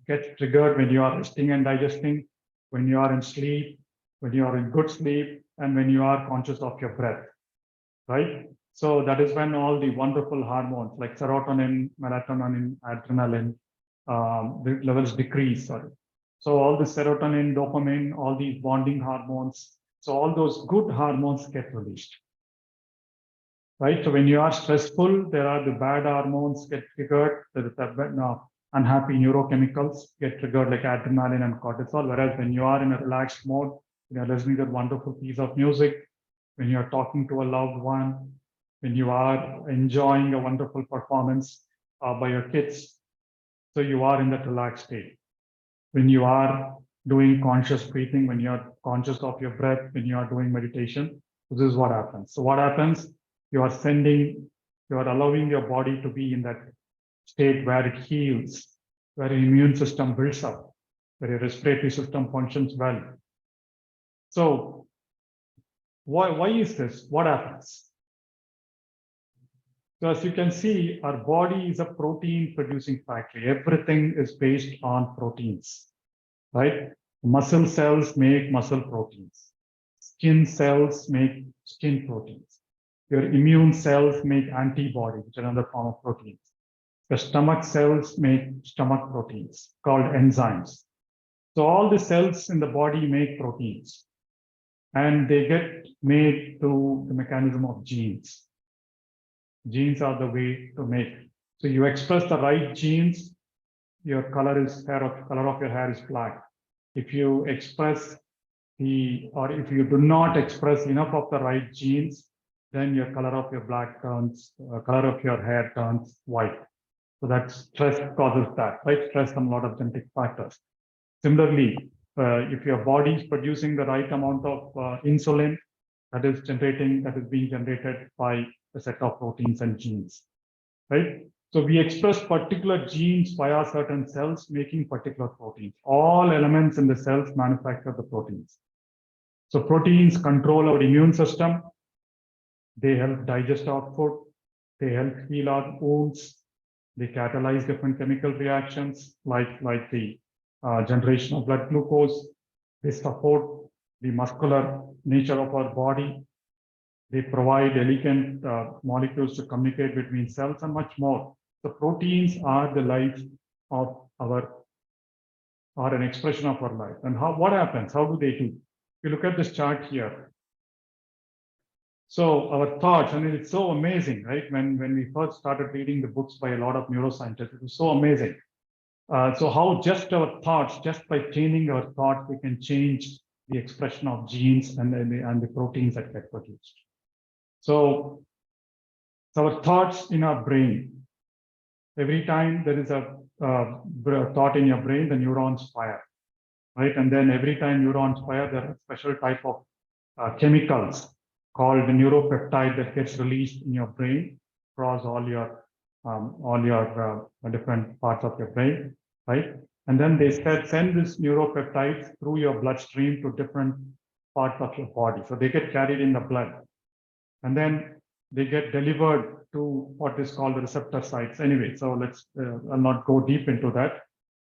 S1: gets triggered when you are resting and digesting, when you are in sleep, when you are in good sleep, and when you are conscious of your breath, right? So that is when all the wonderful hormones like serotonin, melatonin, adrenaline, the levels decrease. Sorry. So all the serotonin, dopamine, all these bonding hormones, so all those good hormones get released. Right. So when you are stressful, there are the bad hormones get triggered. There is unhappy neurochemicals get triggered like adrenaline and cortisol. Whereas when you are in a relaxed mode, you are listening to a wonderful piece of music, when you are talking to a loved one, when you are enjoying a wonderful performance by your kids, so you are in that relaxed state. When you are doing conscious breathing, when you are conscious of your breath, when you are doing meditation, this is what happens. So what happens? You are allowing your body to be in that state where it heals, where your immune system builds up, where your respiratory system functions well. So why is this? What happens? So as you can see, our body is a protein producing factory. Everything is based on proteins, right? Muscle cells make muscle proteins. Skin cells make skin proteins. Your immune cells make antibodies, which are another form of proteins. The stomach cells make stomach proteins called enzymes. So all the cells in the body make proteins. and they get made through the mechanism of genes. Genes are the way to make. So you express the right genes, your color of your hair is black. If you express if you do not express enough of the right genes, then your color of your color of your hair turns white. So that stress causes that, right? Stress and a lot of genetic factors. Similarly, if your body is producing the right amount of insulin, that is being generated by a set of proteins and genes, right? So we express particular genes via certain cells making particular proteins. All elements in the cells manufacture the proteins. So proteins control our immune system. They help digest our food. They help heal our wounds. They catalyze different chemical reactions like the generation of blood glucose. They support the muscular nature of our body. They provide elegant molecules to communicate between cells and much more. The proteins are the life of are an expression of our life. And what happens? How do they do? If you look at this chart here. So our thoughts, I mean, it's so amazing, right? When we first started reading the books by a lot of neuroscientists, it was so amazing. So how just our thoughts, just by changing our thoughts, we can change the expression of genes and the proteins that get produced. So our thoughts in our brain, every time there is a thought in your brain, the neurons fire, right? And then every time neurons fire, there are special type of chemicals called the neuropeptide that gets released in your brain across all your different parts of your brain, right? And then they send these neuropeptides through your bloodstream to different parts of your body. So they get carried in the blood. And then they get delivered to what is called the receptor sites. Anyway, so I'll not go deep into that.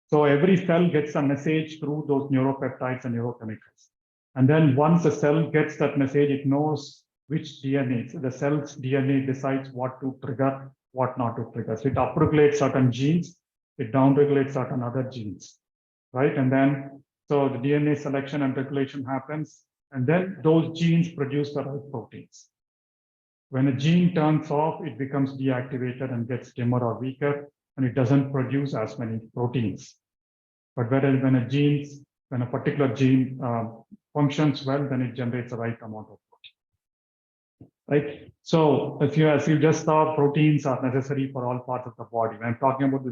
S1: So every cell gets a message through those neuropeptides and neurochemicals. And then once a cell gets that message, it knows which DNA. So the cell's DNA decides what to trigger, what not to trigger. So it upregulates certain genes, it downregulates certain other genes, right? And then, so the DNA selection and regulation happens, and then those genes produce the right proteins. When a gene turns off, it becomes deactivated and gets dimmer or weaker, and it doesn't produce as many proteins. But whereas when a particular gene functions well, then it generates the right amount of protein, right? So as you just saw, proteins are necessary for all parts of the body. When I'm talking about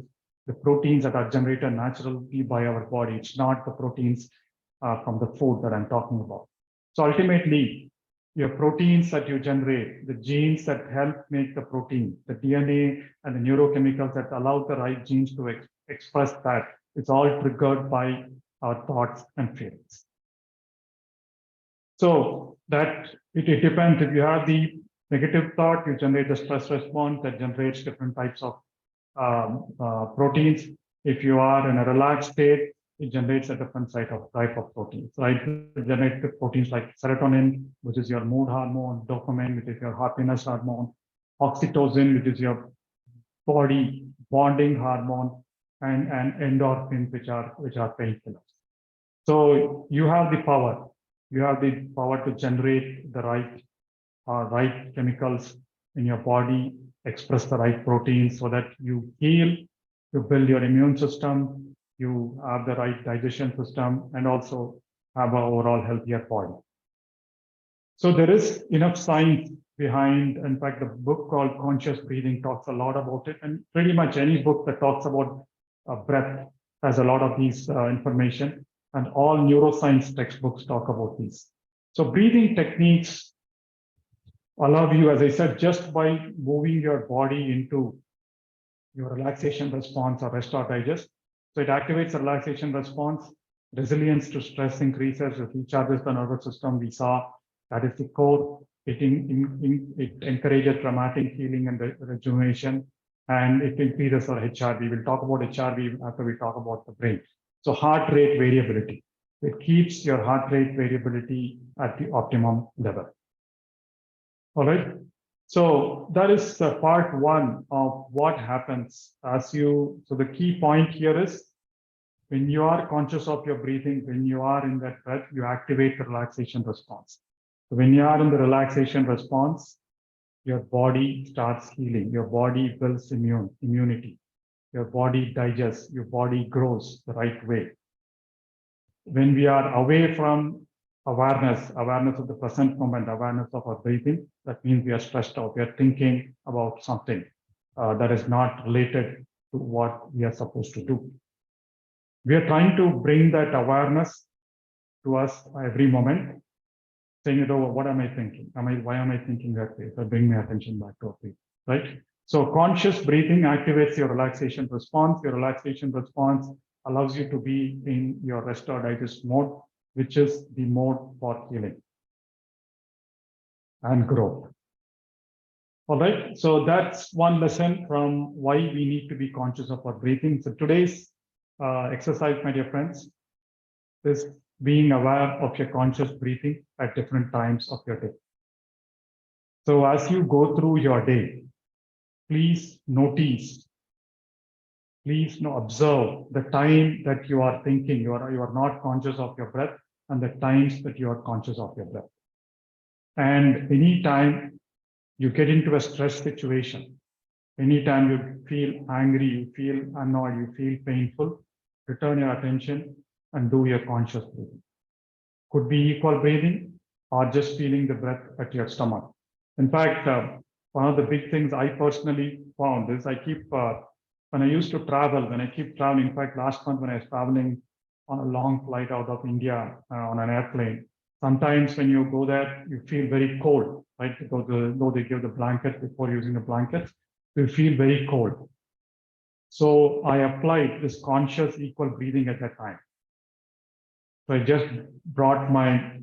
S1: the proteins that are generated naturally by our body, it's not the proteins from the food that I'm talking about. So ultimately, your proteins that you generate, the genes that help make the protein, the DNA and the neurochemicals that allow the right genes to express that, it's all triggered by our thoughts and feelings. So that it depends. If you have the negative thought, you generate the stress response that generates different types of proteins. If you are in a relaxed state, it generates a different type of proteins. So it generates proteins like serotonin, which is your mood hormone, dopamine, which is your happiness hormone, oxytocin, which is your body bonding hormone, and endorphins, which are painkillers. So you have the power. You have the power to generate the right chemicals in your body, express the right proteins so that you heal, you build your immune system, you have the right digestion system, and also have an overall healthier body. So there is enough science behind. In fact, the book called Conscious Breathing talks a lot about it, and pretty much any book that talks about breath has a lot of these information, and all neuroscience textbooks talk about these. So breathing techniques allow you, as I said, just by moving your body into your relaxation response or rest or digest. So it activates the relaxation response, resilience to stress increases, it recharges the nervous system. We saw that is the core. It encourages dramatic healing and rejuvenation, and it increases our HRV. We'll talk about HRV after we talk about the brain. So heart rate variability. It keeps your heart rate variability at the optimum level. All right. So that is part one of what happens as you. So the key point here is when you are conscious of your breathing, when you are in that breath, you activate the relaxation response. So when you are in the relaxation response, your body starts healing, your body builds immunity, your body digests, your body grows the right way. When we are away from awareness of the present moment, awareness of our breathing, that means we are stressed out, we are thinking about something that is not related to what we are supposed to do. We are trying to bring that awareness to us every moment, saying, what am I thinking? Why am I thinking that way? So bring my attention back to it, right? So conscious breathing activates your relaxation response. Your relaxation response allows you to be in your rest or digest mode, which is the mode for healing and growth. All right, so that's one lesson from why we need to be conscious of our breathing. So today's exercise, my dear friends, is being aware of your conscious breathing at different times of your day. So as you go through your day, please notice, please observe the time that you are thinking, you are not conscious of your breath, and the times that you are conscious of your breath. And anytime you get into a stress situation, anytime you feel angry, you feel annoyed, you feel painful, return your attention and do your conscious breathing. Could be equal breathing or just feeling the breath at your stomach. In fact, one of the big things I personally found is I keep, when I used to travel, when I keep traveling, in fact, last month when I was traveling on a long flight out of India on an airplane, sometimes when you go there, you feel very cold, right? Because though they give the blanket before using the blanket, you feel very cold. So I applied this conscious equal breathing at that time. So I just brought my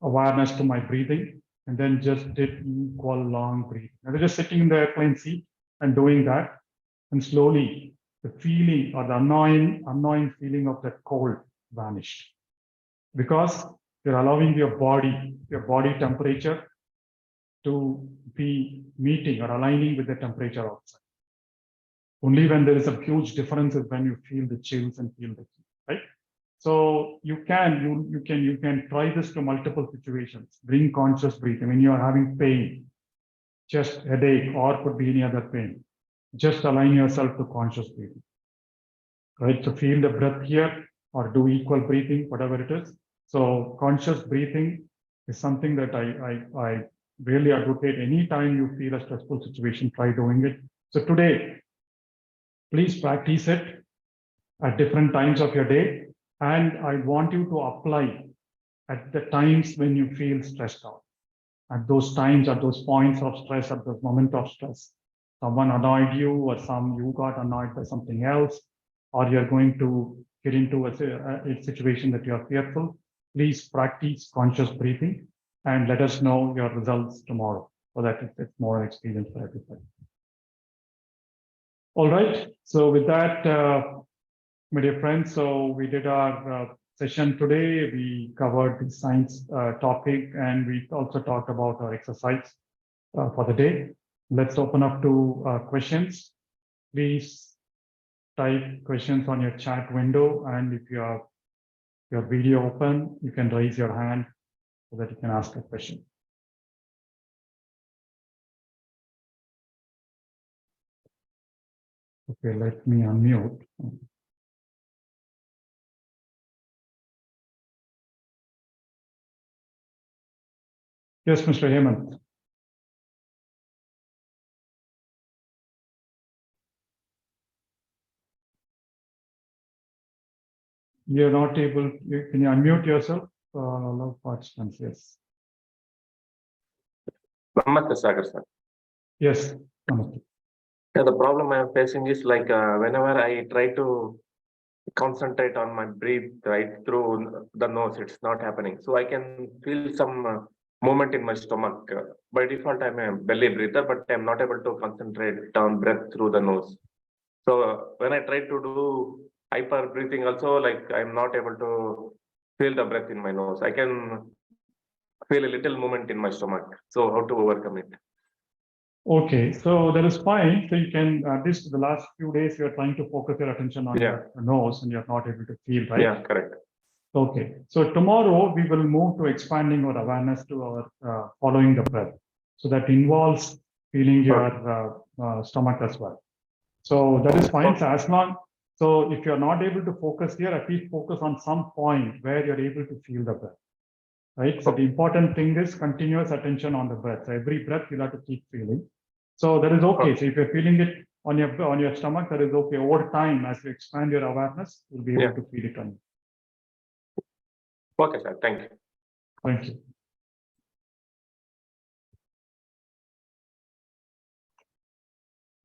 S1: awareness to my breathing and then just did equal long breathing. I was just sitting in the airplane seat and doing that. And slowly the feeling or the annoying feeling of that cold vanished. Because you're allowing your body temperature to be meeting or aligning with the temperature outside. Only when there is a huge difference is when you feel the chills and feel the heat, right? So you can try this to multiple situations. Bring conscious breathing when you are having pain, chest headache, or could be any other pain. Just align yourself to conscious breathing, right? So feel the breath here or do equal breathing, whatever it is. So conscious breathing is something that I really advocate. Anytime you feel a stressful situation, try doing it. So today, please practice it at different times of your day. And I want you to apply at the times when you feel stressed out. At those times, at those points of stress, at those moments of stress, someone annoyed you or you got annoyed by something else, or you're going to get into a situation that you're fearful, please practice conscious breathing and let us know your results tomorrow so that it's more experience for everybody. All right, so with that, my dear friends, so we did our session today. We covered the science topic and we also talked about our exercise for the day. Let's open up to questions. Please type questions on your chat window, and if you have your video open, you can raise your hand so that you can ask a question. Okay, let me unmute. Yes, Mr. Hemant. You're not able, can you unmute yourself? Allow participants, yes.
S2: Namaste, Sagar sir.
S1: Yes, namaste.
S2: Yeah, the problem I am facing is like whenever I try to concentrate on my breath right through the nose, it's not happening. So I can feel some movement in my stomach. By default, I'm a belly breather, but I'm not able to concentrate on breath through the nose. So when I try to do hyper breathing also, like I'm not able to feel the breath in my nose. I can feel a little movement in my stomach. So how to overcome it?
S1: Okay, so that is fine. So you can, this the last few days, you're trying to focus your attention on your nose and you're not able to feel, right?
S2: Yeah, correct.
S1: Okay, so tomorrow we will move to expanding our awareness to our following the breath. So that involves feeling your stomach as well. So that is fine. So as long, so if you're not able to focus here, at least focus on some point where you're able to feel the breath, right? So the important thing is continuous attention on the breath. So every breath you'll have to keep feeling. So that is okay. So if you're feeling it on your stomach, that is okay. Over time, as you expand your awareness, you'll be able to feel it on you.
S2: Okay, sir. Thank you.
S1: Thank you.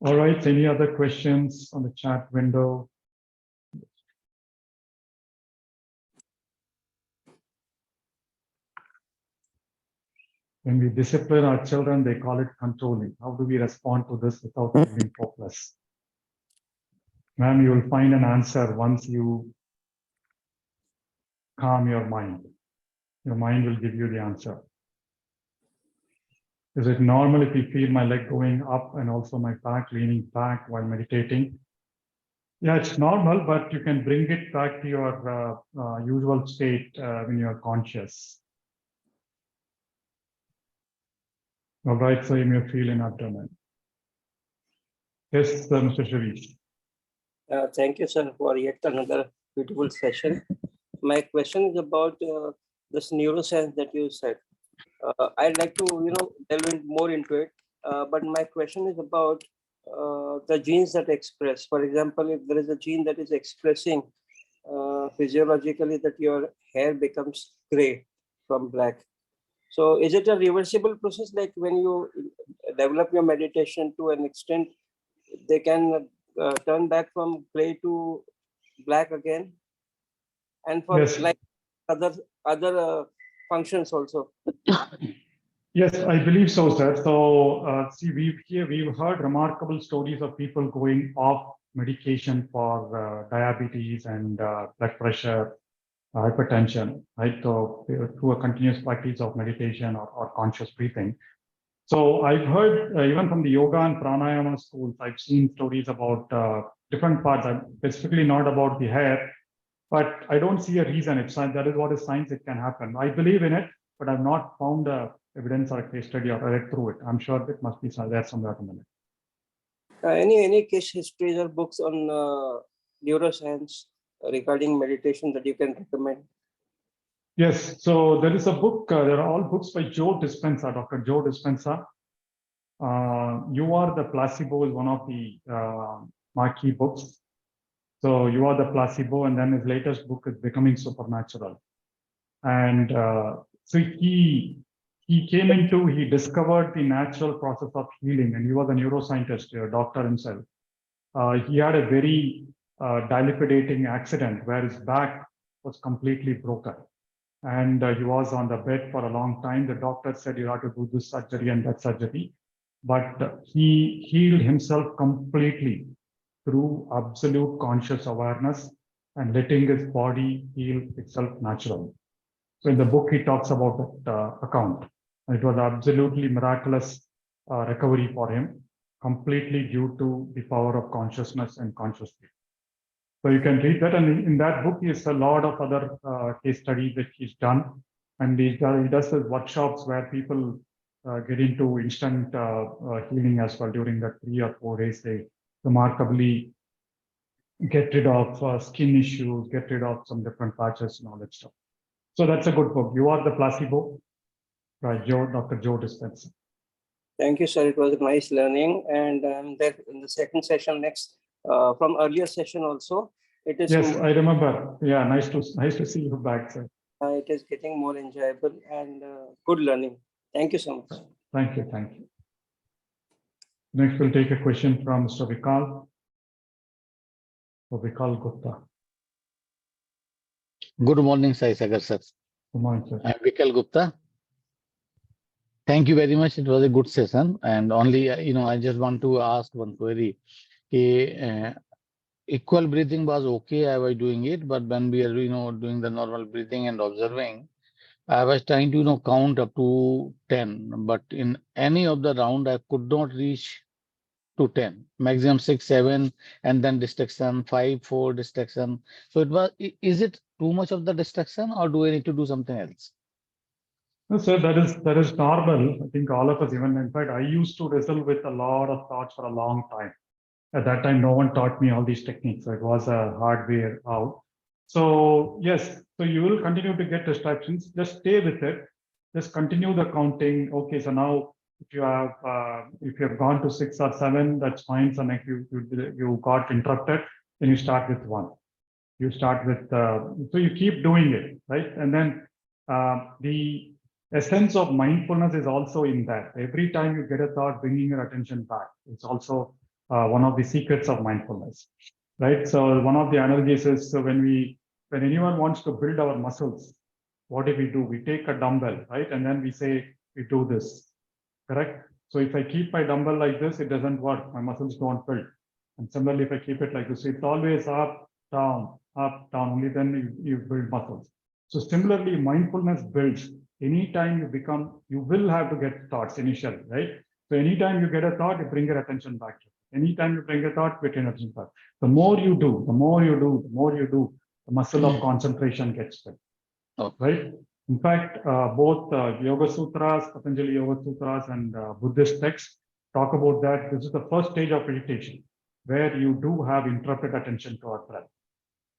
S1: All right. Any other questions on the chat window? When we discipline our children, they call it controlling. How do we respond to this without feeling hopeless? Ma'am, you will find an answer once you calm your mind. Your mind will give you the answer. Is it normal if you feel my leg going up and also my back leaning back while meditating? Yeah, it's normal, but you can bring it back to your usual state when you're conscious. All right, so you may feel in abdomen. Yes, Mr. Sharish.
S3: Thank you, sir, for yet another beautiful session. My question is about this neuroscience that you said. I'd like to, delve in more into it. But my question is about the genes that express. For example, if there is a gene that is expressing physiologically that your hair becomes gray from black. So is it a reversible process? Like when you develop your meditation to an extent, they can turn back from gray to black again, and for like other functions also.
S1: Yes, I believe so, sir. So see, we've heard remarkable stories of people going off medication for diabetes and blood pressure, hypertension, right? So through a continuous practice of meditation or conscious breathing. So I've heard even from the yoga and pranayama schools, I've seen stories about different parts, specifically not about the hair, but I don't see a reason. If that is what is science, it can happen. I believe in it, but I've not found evidence or a case study or read through it. I'm sure it must be there somewhere in the net.
S3: Any case histories or books on neuroscience regarding meditation that you can recommend?
S1: Yes, so there is a book, there are all books by Joe Dispenza, Dr. Joe Dispenza. You Are the Placebo is one of the marquee books. So You Are the Placebo, and then his latest book is Becoming Supernatural. And so he discovered the natural process of healing, and he was a neuroscientist, a doctor himself. He had a very dilapidating accident where his back was completely broken. And he was on the bed for a long time. The doctor said, you have to do this surgery and that surgery. But he healed himself completely through absolute conscious awareness and letting his body heal itself naturally. So in the book, he talks about that account. And it was absolutely miraculous recovery for him, completely due to the power of consciousness and consciousness. So you can read that, and in that book, is a lot of other case studies that he's done, and he does his workshops where people get into instant healing as well. During that 3 or 4 days, they remarkably get rid of skin issues, get rid of some different patches and all that stuff. So that's a good book. You Are the Placebo, by Dr. Joe Dispenza.
S3: Thank you, sir. It was nice learning, and there in the second session next. From earlier session also, it is.
S1: Yes, I remember. Yeah, nice to see you back, sir.
S3: It is getting more enjoyable and good learning. Thank you so much.
S1: Thank you. Next, we'll take a question from Mr. Vikal. Vikal Gupta.
S4: Good morning, Sai Sagar sir.
S1: Good morning, sir.
S4: I'm Vikal Gupta. Thank you very much. It was a good session, and only I just want to ask one query. Equal breathing was okay. I was doing it, but when we are doing the normal breathing and observing, I was trying to, count up to 10, but in any of the round, I could not reach to 10, maximum 6, 7, and then distraction, 5, 4 distraction. So is it too much of the distraction or do I need to do something else?
S1: No, sir, that is normal. I think all of us, even in fact, I used to wrestle with a lot of thoughts for a long time. At that time, no one taught me all these techniques. So it was a hard way out. So yes, so you will continue to get distractions. Just stay with it. Just continue the counting. Okay, so now if you have gone to 6 or 7, that's fine. So next you got interrupted, then you start with 1. You start with so you keep doing it, right? And then the essence of mindfulness is also in that. Every time you get a thought, bringing your attention back. It's also one of the secrets of mindfulness, right? So one of the analogies is, so when anyone wants to build our muscles, what do? We take a dumbbell, right? And then we say, we do this, correct? So if I keep my dumbbell like this, it doesn't work. My muscles don't build. And similarly, if I keep it like this, it's always up, down, only then you build muscles. So similarly, mindfulness builds. Anytime you will have to get thoughts initially, right? So anytime you get a thought, you bring your attention back to it. Anytime you bring a thought, bring your attention back. The more you do, the muscle of concentration gets built, right? In fact, both Yoga Sutras, Patanjali Yoga Sutras, and Buddhist texts talk about that. This is the first stage of meditation, where you do have interrupted attention to our breath,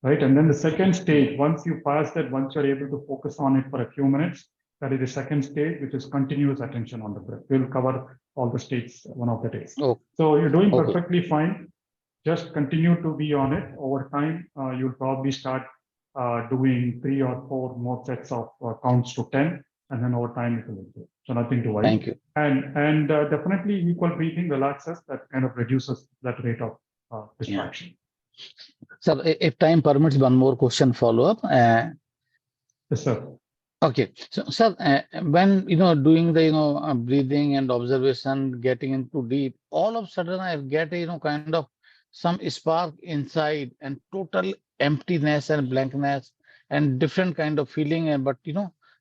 S1: right? And then the second stage, once you pass that, once you're able to focus on it for a few minutes, that is the second stage, which is continuous attention on the breath. We'll cover all the states one of the days.
S4: Oh.
S1: So you're doing perfectly fine. Just continue to be on it. Over time, you'll probably start doing 3 or 4 more sets of counts to 10, and then over time it will improve. So nothing to worry.
S4: Thank you.
S1: And definitely equal breathing relaxes, that kind of reduces that rate of distraction.
S4: Yeah. So if time permits, one more question follow up.
S1: Yes, sir.
S4: Okay, so sir, when doing the breathing and observation, getting into deep, all of a sudden I get a kind of some spark inside and total emptiness and blankness and different kind of feeling. And but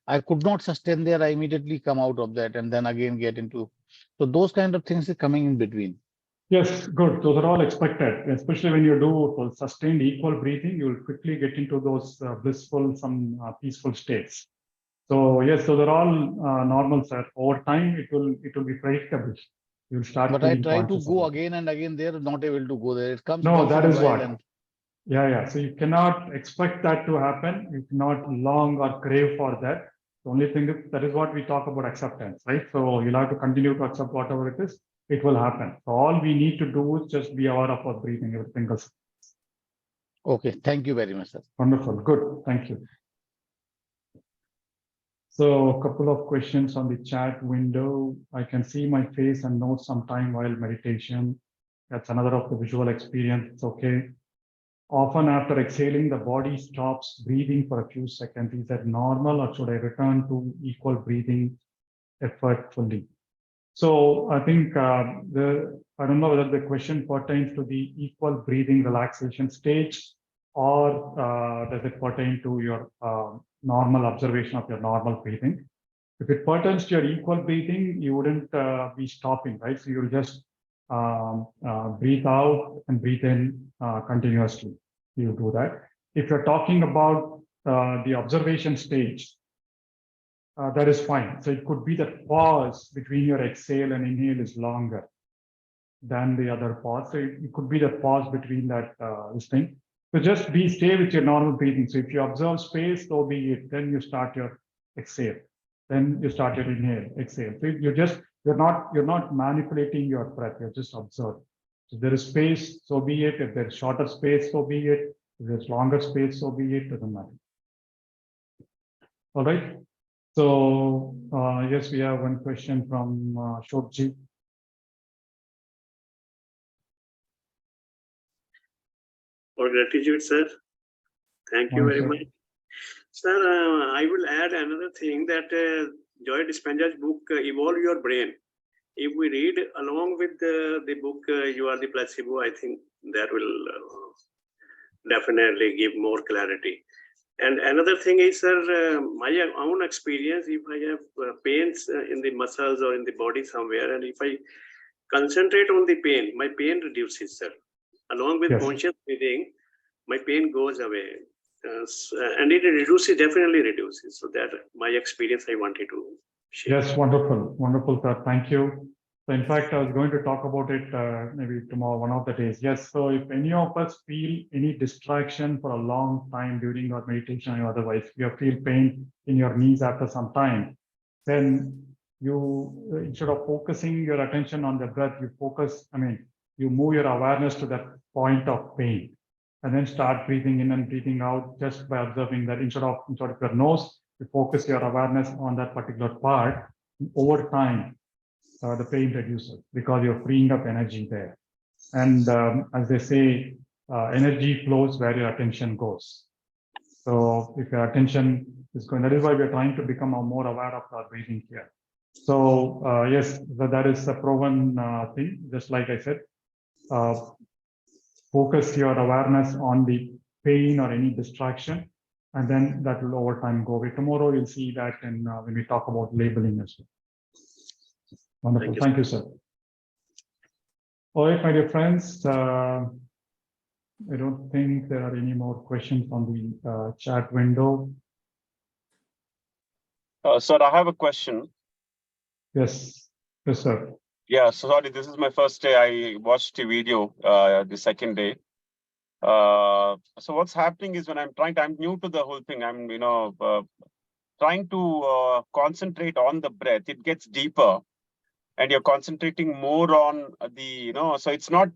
S4: I could not sustain there. I immediately come out of that and then again get into. So those kind of things are coming in between.
S1: Yes, good. Those are all expected, especially when you do sustained equal breathing. You will quickly get into those blissful, some peaceful states. So yes, those are all normal, sir. Over time, it will be predictable. You'll start.
S4: But I try to go again and again there, not able to go there. It comes.
S1: No, that is what.
S4: And...
S1: Yeah. So you cannot expect that to happen. You cannot long or crave for that. The only thing is, that is what we talk about acceptance, right? So you'll have to continue to accept whatever it is. It will happen. So all we need to do is just be aware of our breathing, everything else.
S4: Okay. Thank you very much, sir.
S1: Wonderful. Good. Thank you. So a couple of questions on the chat window. I can see my face and note some time while meditation. That's another of the visual experience. It's okay. Often after exhaling, the body stops breathing for a few seconds. Is that normal, or should I return to equal breathing effortfully? So I think I don't know whether the question pertains to the equal breathing relaxation stage, or does it pertain to your normal observation of your normal breathing? If it pertains to your equal breathing, you wouldn't be stopping, right? So you'll just breathe out and breathe in continuously. You do that. If you're talking about the observation stage, that is fine. So it could be that pause between your exhale and inhale is longer than the other pause. So it could be the pause between that this thing. So just stay with your normal breathing. So if you observe space, so be it. Then you start your exhale. Then you start your inhale, exhale. So you're not manipulating your breath. You're just observing. So there is space, so be it. If there's shorter space, so be it. If there's longer space, so be it. Doesn't matter. All right. So yes, we have one question from Shobji.
S5: For gratitude, sir. Thank you very much. Sir, I will add another thing that Joy Dispenza's book, Evolve Your Brain. If we read along with the book, You Are the Placebo, I think that will definitely give more clarity. And another thing is, sir, my own experience, if I have pains in the muscles or in the body somewhere, and if I concentrate on the pain, my pain reduces, sir. Along with
S1: Yes.
S5: conscious breathing, my pain goes away. And it reduces, definitely reduces. So that my experience I wanted to share.
S1: Yes, wonderful, wonderful, sir. Thank you. So in fact, I was going to talk about it maybe tomorrow, one of the days. Yes, so if any of us feel any distraction for a long time during our meditation or otherwise, you feel pain in your knees after some time, then you, instead of focusing your attention on the breath, you focus, you move your awareness to that point of pain and then start breathing in and breathing out just by observing that instead of your nose, you focus your awareness on that particular part. Over time, the pain reduces because you're freeing up energy there. And as they say, energy flows where your attention goes. So if your attention is going, that is why we're trying to become more aware of our breathing here. So yes, that is a proven thing. Just like I said, focus your awareness on the pain or any distraction, and then that will over time go away. Tomorrow you'll see that in, when we talk about labeling as well. Wonderful. Thank you, sir. All right, my dear friends. I don't think there are any more questions on the chat window.
S6: Sir, I have a question.
S1: Yes, yes, sir.
S6: Yeah, so sorry, this is my first day. I watched the video the second day. So what's happening is when I'm new to the whole thing. I'm, trying to concentrate on the breath. It gets deeper, and you're concentrating more on the, so it's not,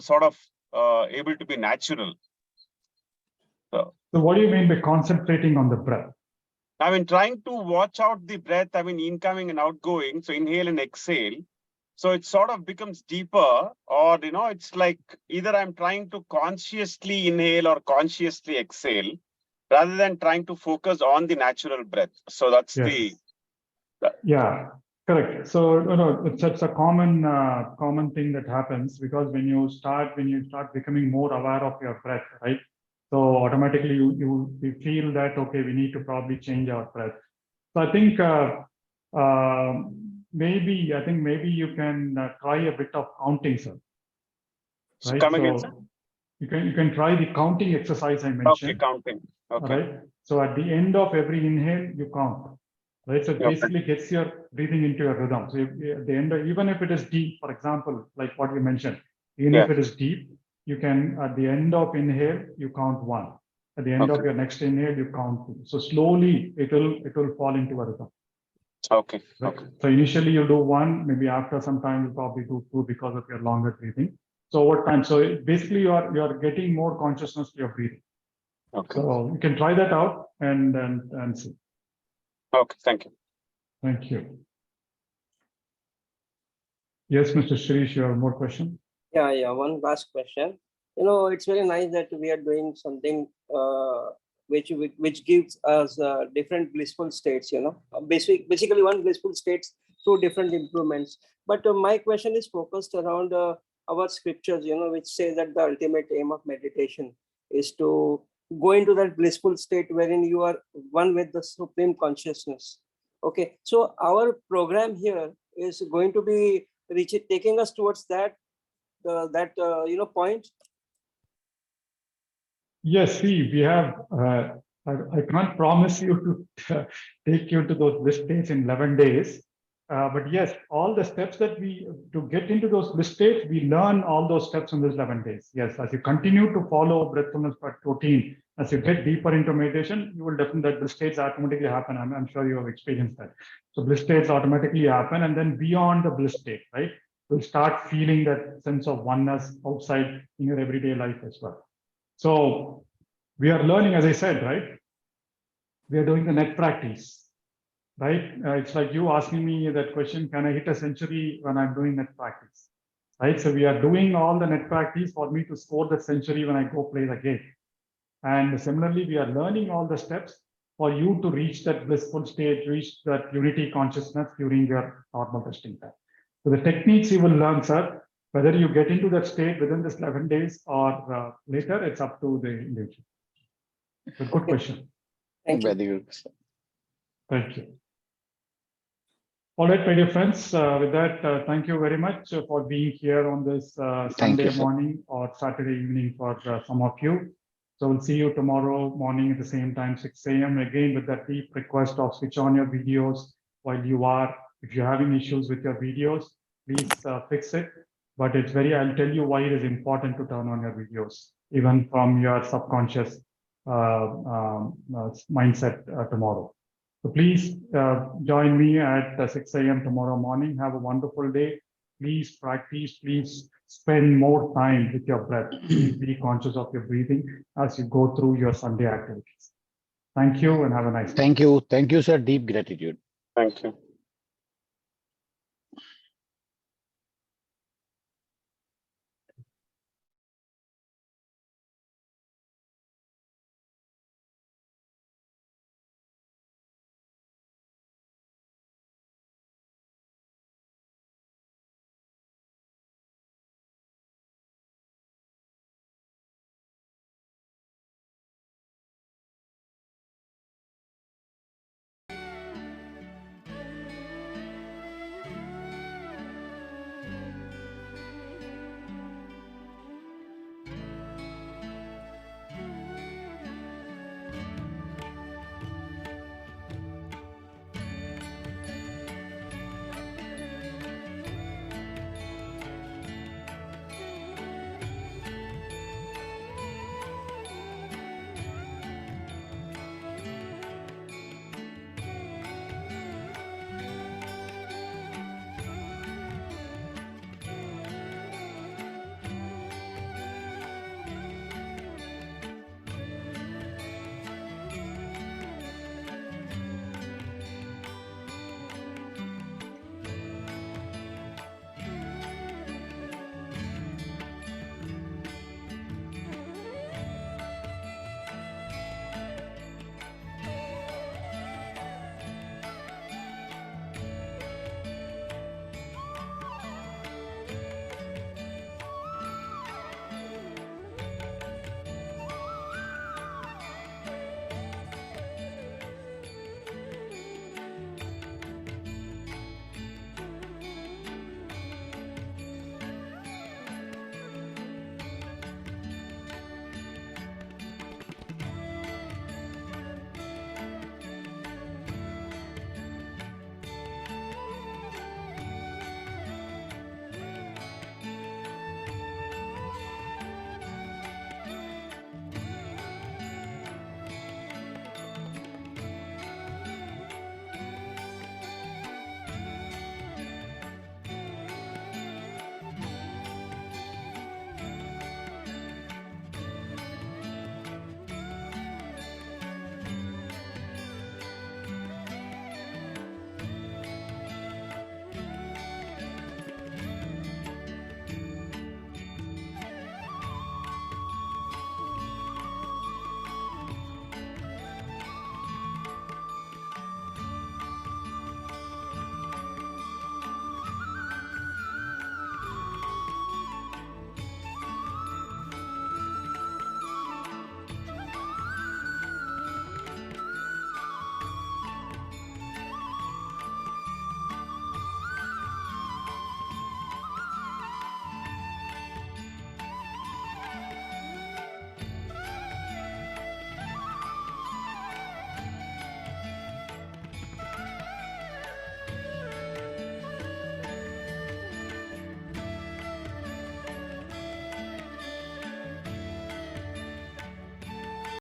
S6: sort of able to be natural.
S1: So what do you mean by concentrating on the breath?
S6: I mean, trying to watch out the breath, incoming and outgoing. So inhale and exhale. So it sort of becomes deeper, or, it's like either I'm trying to consciously inhale or consciously exhale rather than trying to focus on the natural breath. So that's
S1: Yeah, correct. So, it's a common thing that happens because when you start becoming more aware of your breath, right? So automatically you feel that, okay, we need to probably change our breath. So I think maybe you can try a bit of counting, sir.
S6: So
S1: right?
S6: come again, sir?
S1: You can try the counting exercise I mentioned.
S6: Okay, counting. Okay.
S1: Right. So at the end of every inhale, you count. Right. So it basically gets your breathing into your rhythm. So at the end, even if it is deep, for example, like what we mentioned, even if it is deep, you can at the end of inhale, you count 1. At the end of your next inhale, you count 2. So slowly it will fall into a rhythm.
S6: Okay.
S1: Right? Okay. So initially you do 1, maybe after some time you'll probably do 2 because of your longer breathing. So over time, so basically you are getting more consciousness to your breathing.
S6: Okay.
S1: So you can try that out and see.
S6: Okay, thank you.
S1: Thank you. Yes, Mr. Shirish, you have more question?
S3: Yeah. One last question. It's very nice that we are doing something which gives us different blissful states. Basically one blissful states through different improvements. But my question is focused around our scriptures. Which say that the ultimate aim of meditation is to go into that blissful state wherein you are one with the supreme consciousness. Okay, so our program here is going to be taking us towards that point.
S1: Yes, see, we have. I can't promise you to take you to those bliss states in 11 days. But yes, all the steps that to get into those bliss states, we learn all those steps in these 11 days. Yes, as you continue to follow Breathfulness routine, as you get deeper into meditation, you will definitely, that bliss states automatically happen. I'm sure you have experienced that. So bliss states automatically happen, and then beyond the bliss state, right, you'll start feeling that sense of oneness outside in your everyday life as well. So we are learning, as I said, right? We are doing the net practice. Right? It's like you asking me that question, can I hit a century when I'm doing net practice? Right? So we are doing all the net practice for me to score the century when I go play the game. And similarly, we are learning all the steps for you to reach that blissful state, reach that unity consciousness during your normal resting time. So the techniques you will learn, sir, whether you get into that state within this 11 days or later, it's up to the individual. It's a good question.
S3: Thank you.
S4: Very good. Sir.
S1: Thank you. All right, my dear friends, with that, thank you very much for being here on this Sunday
S4: you, sir.
S1: morning or Saturday evening for some of you. So we'll see you tomorrow morning at the same time, 6 a.m. Again, with that deep request of switch on your videos while you are. If you're having issues with your videos, please fix it. But it's I'll tell you why it is important to turn on your videos, even from your subconscious mindset tomorrow. So please join me at 6 a.m. tomorrow morning. Have a wonderful day. Please practice. Please spend more time with your breath. Please be conscious of your breathing as you go through your Sunday activities. Thank you and have a nice day.
S4: Thank you. Thank you, sir. Deep gratitude.
S6: Thank you.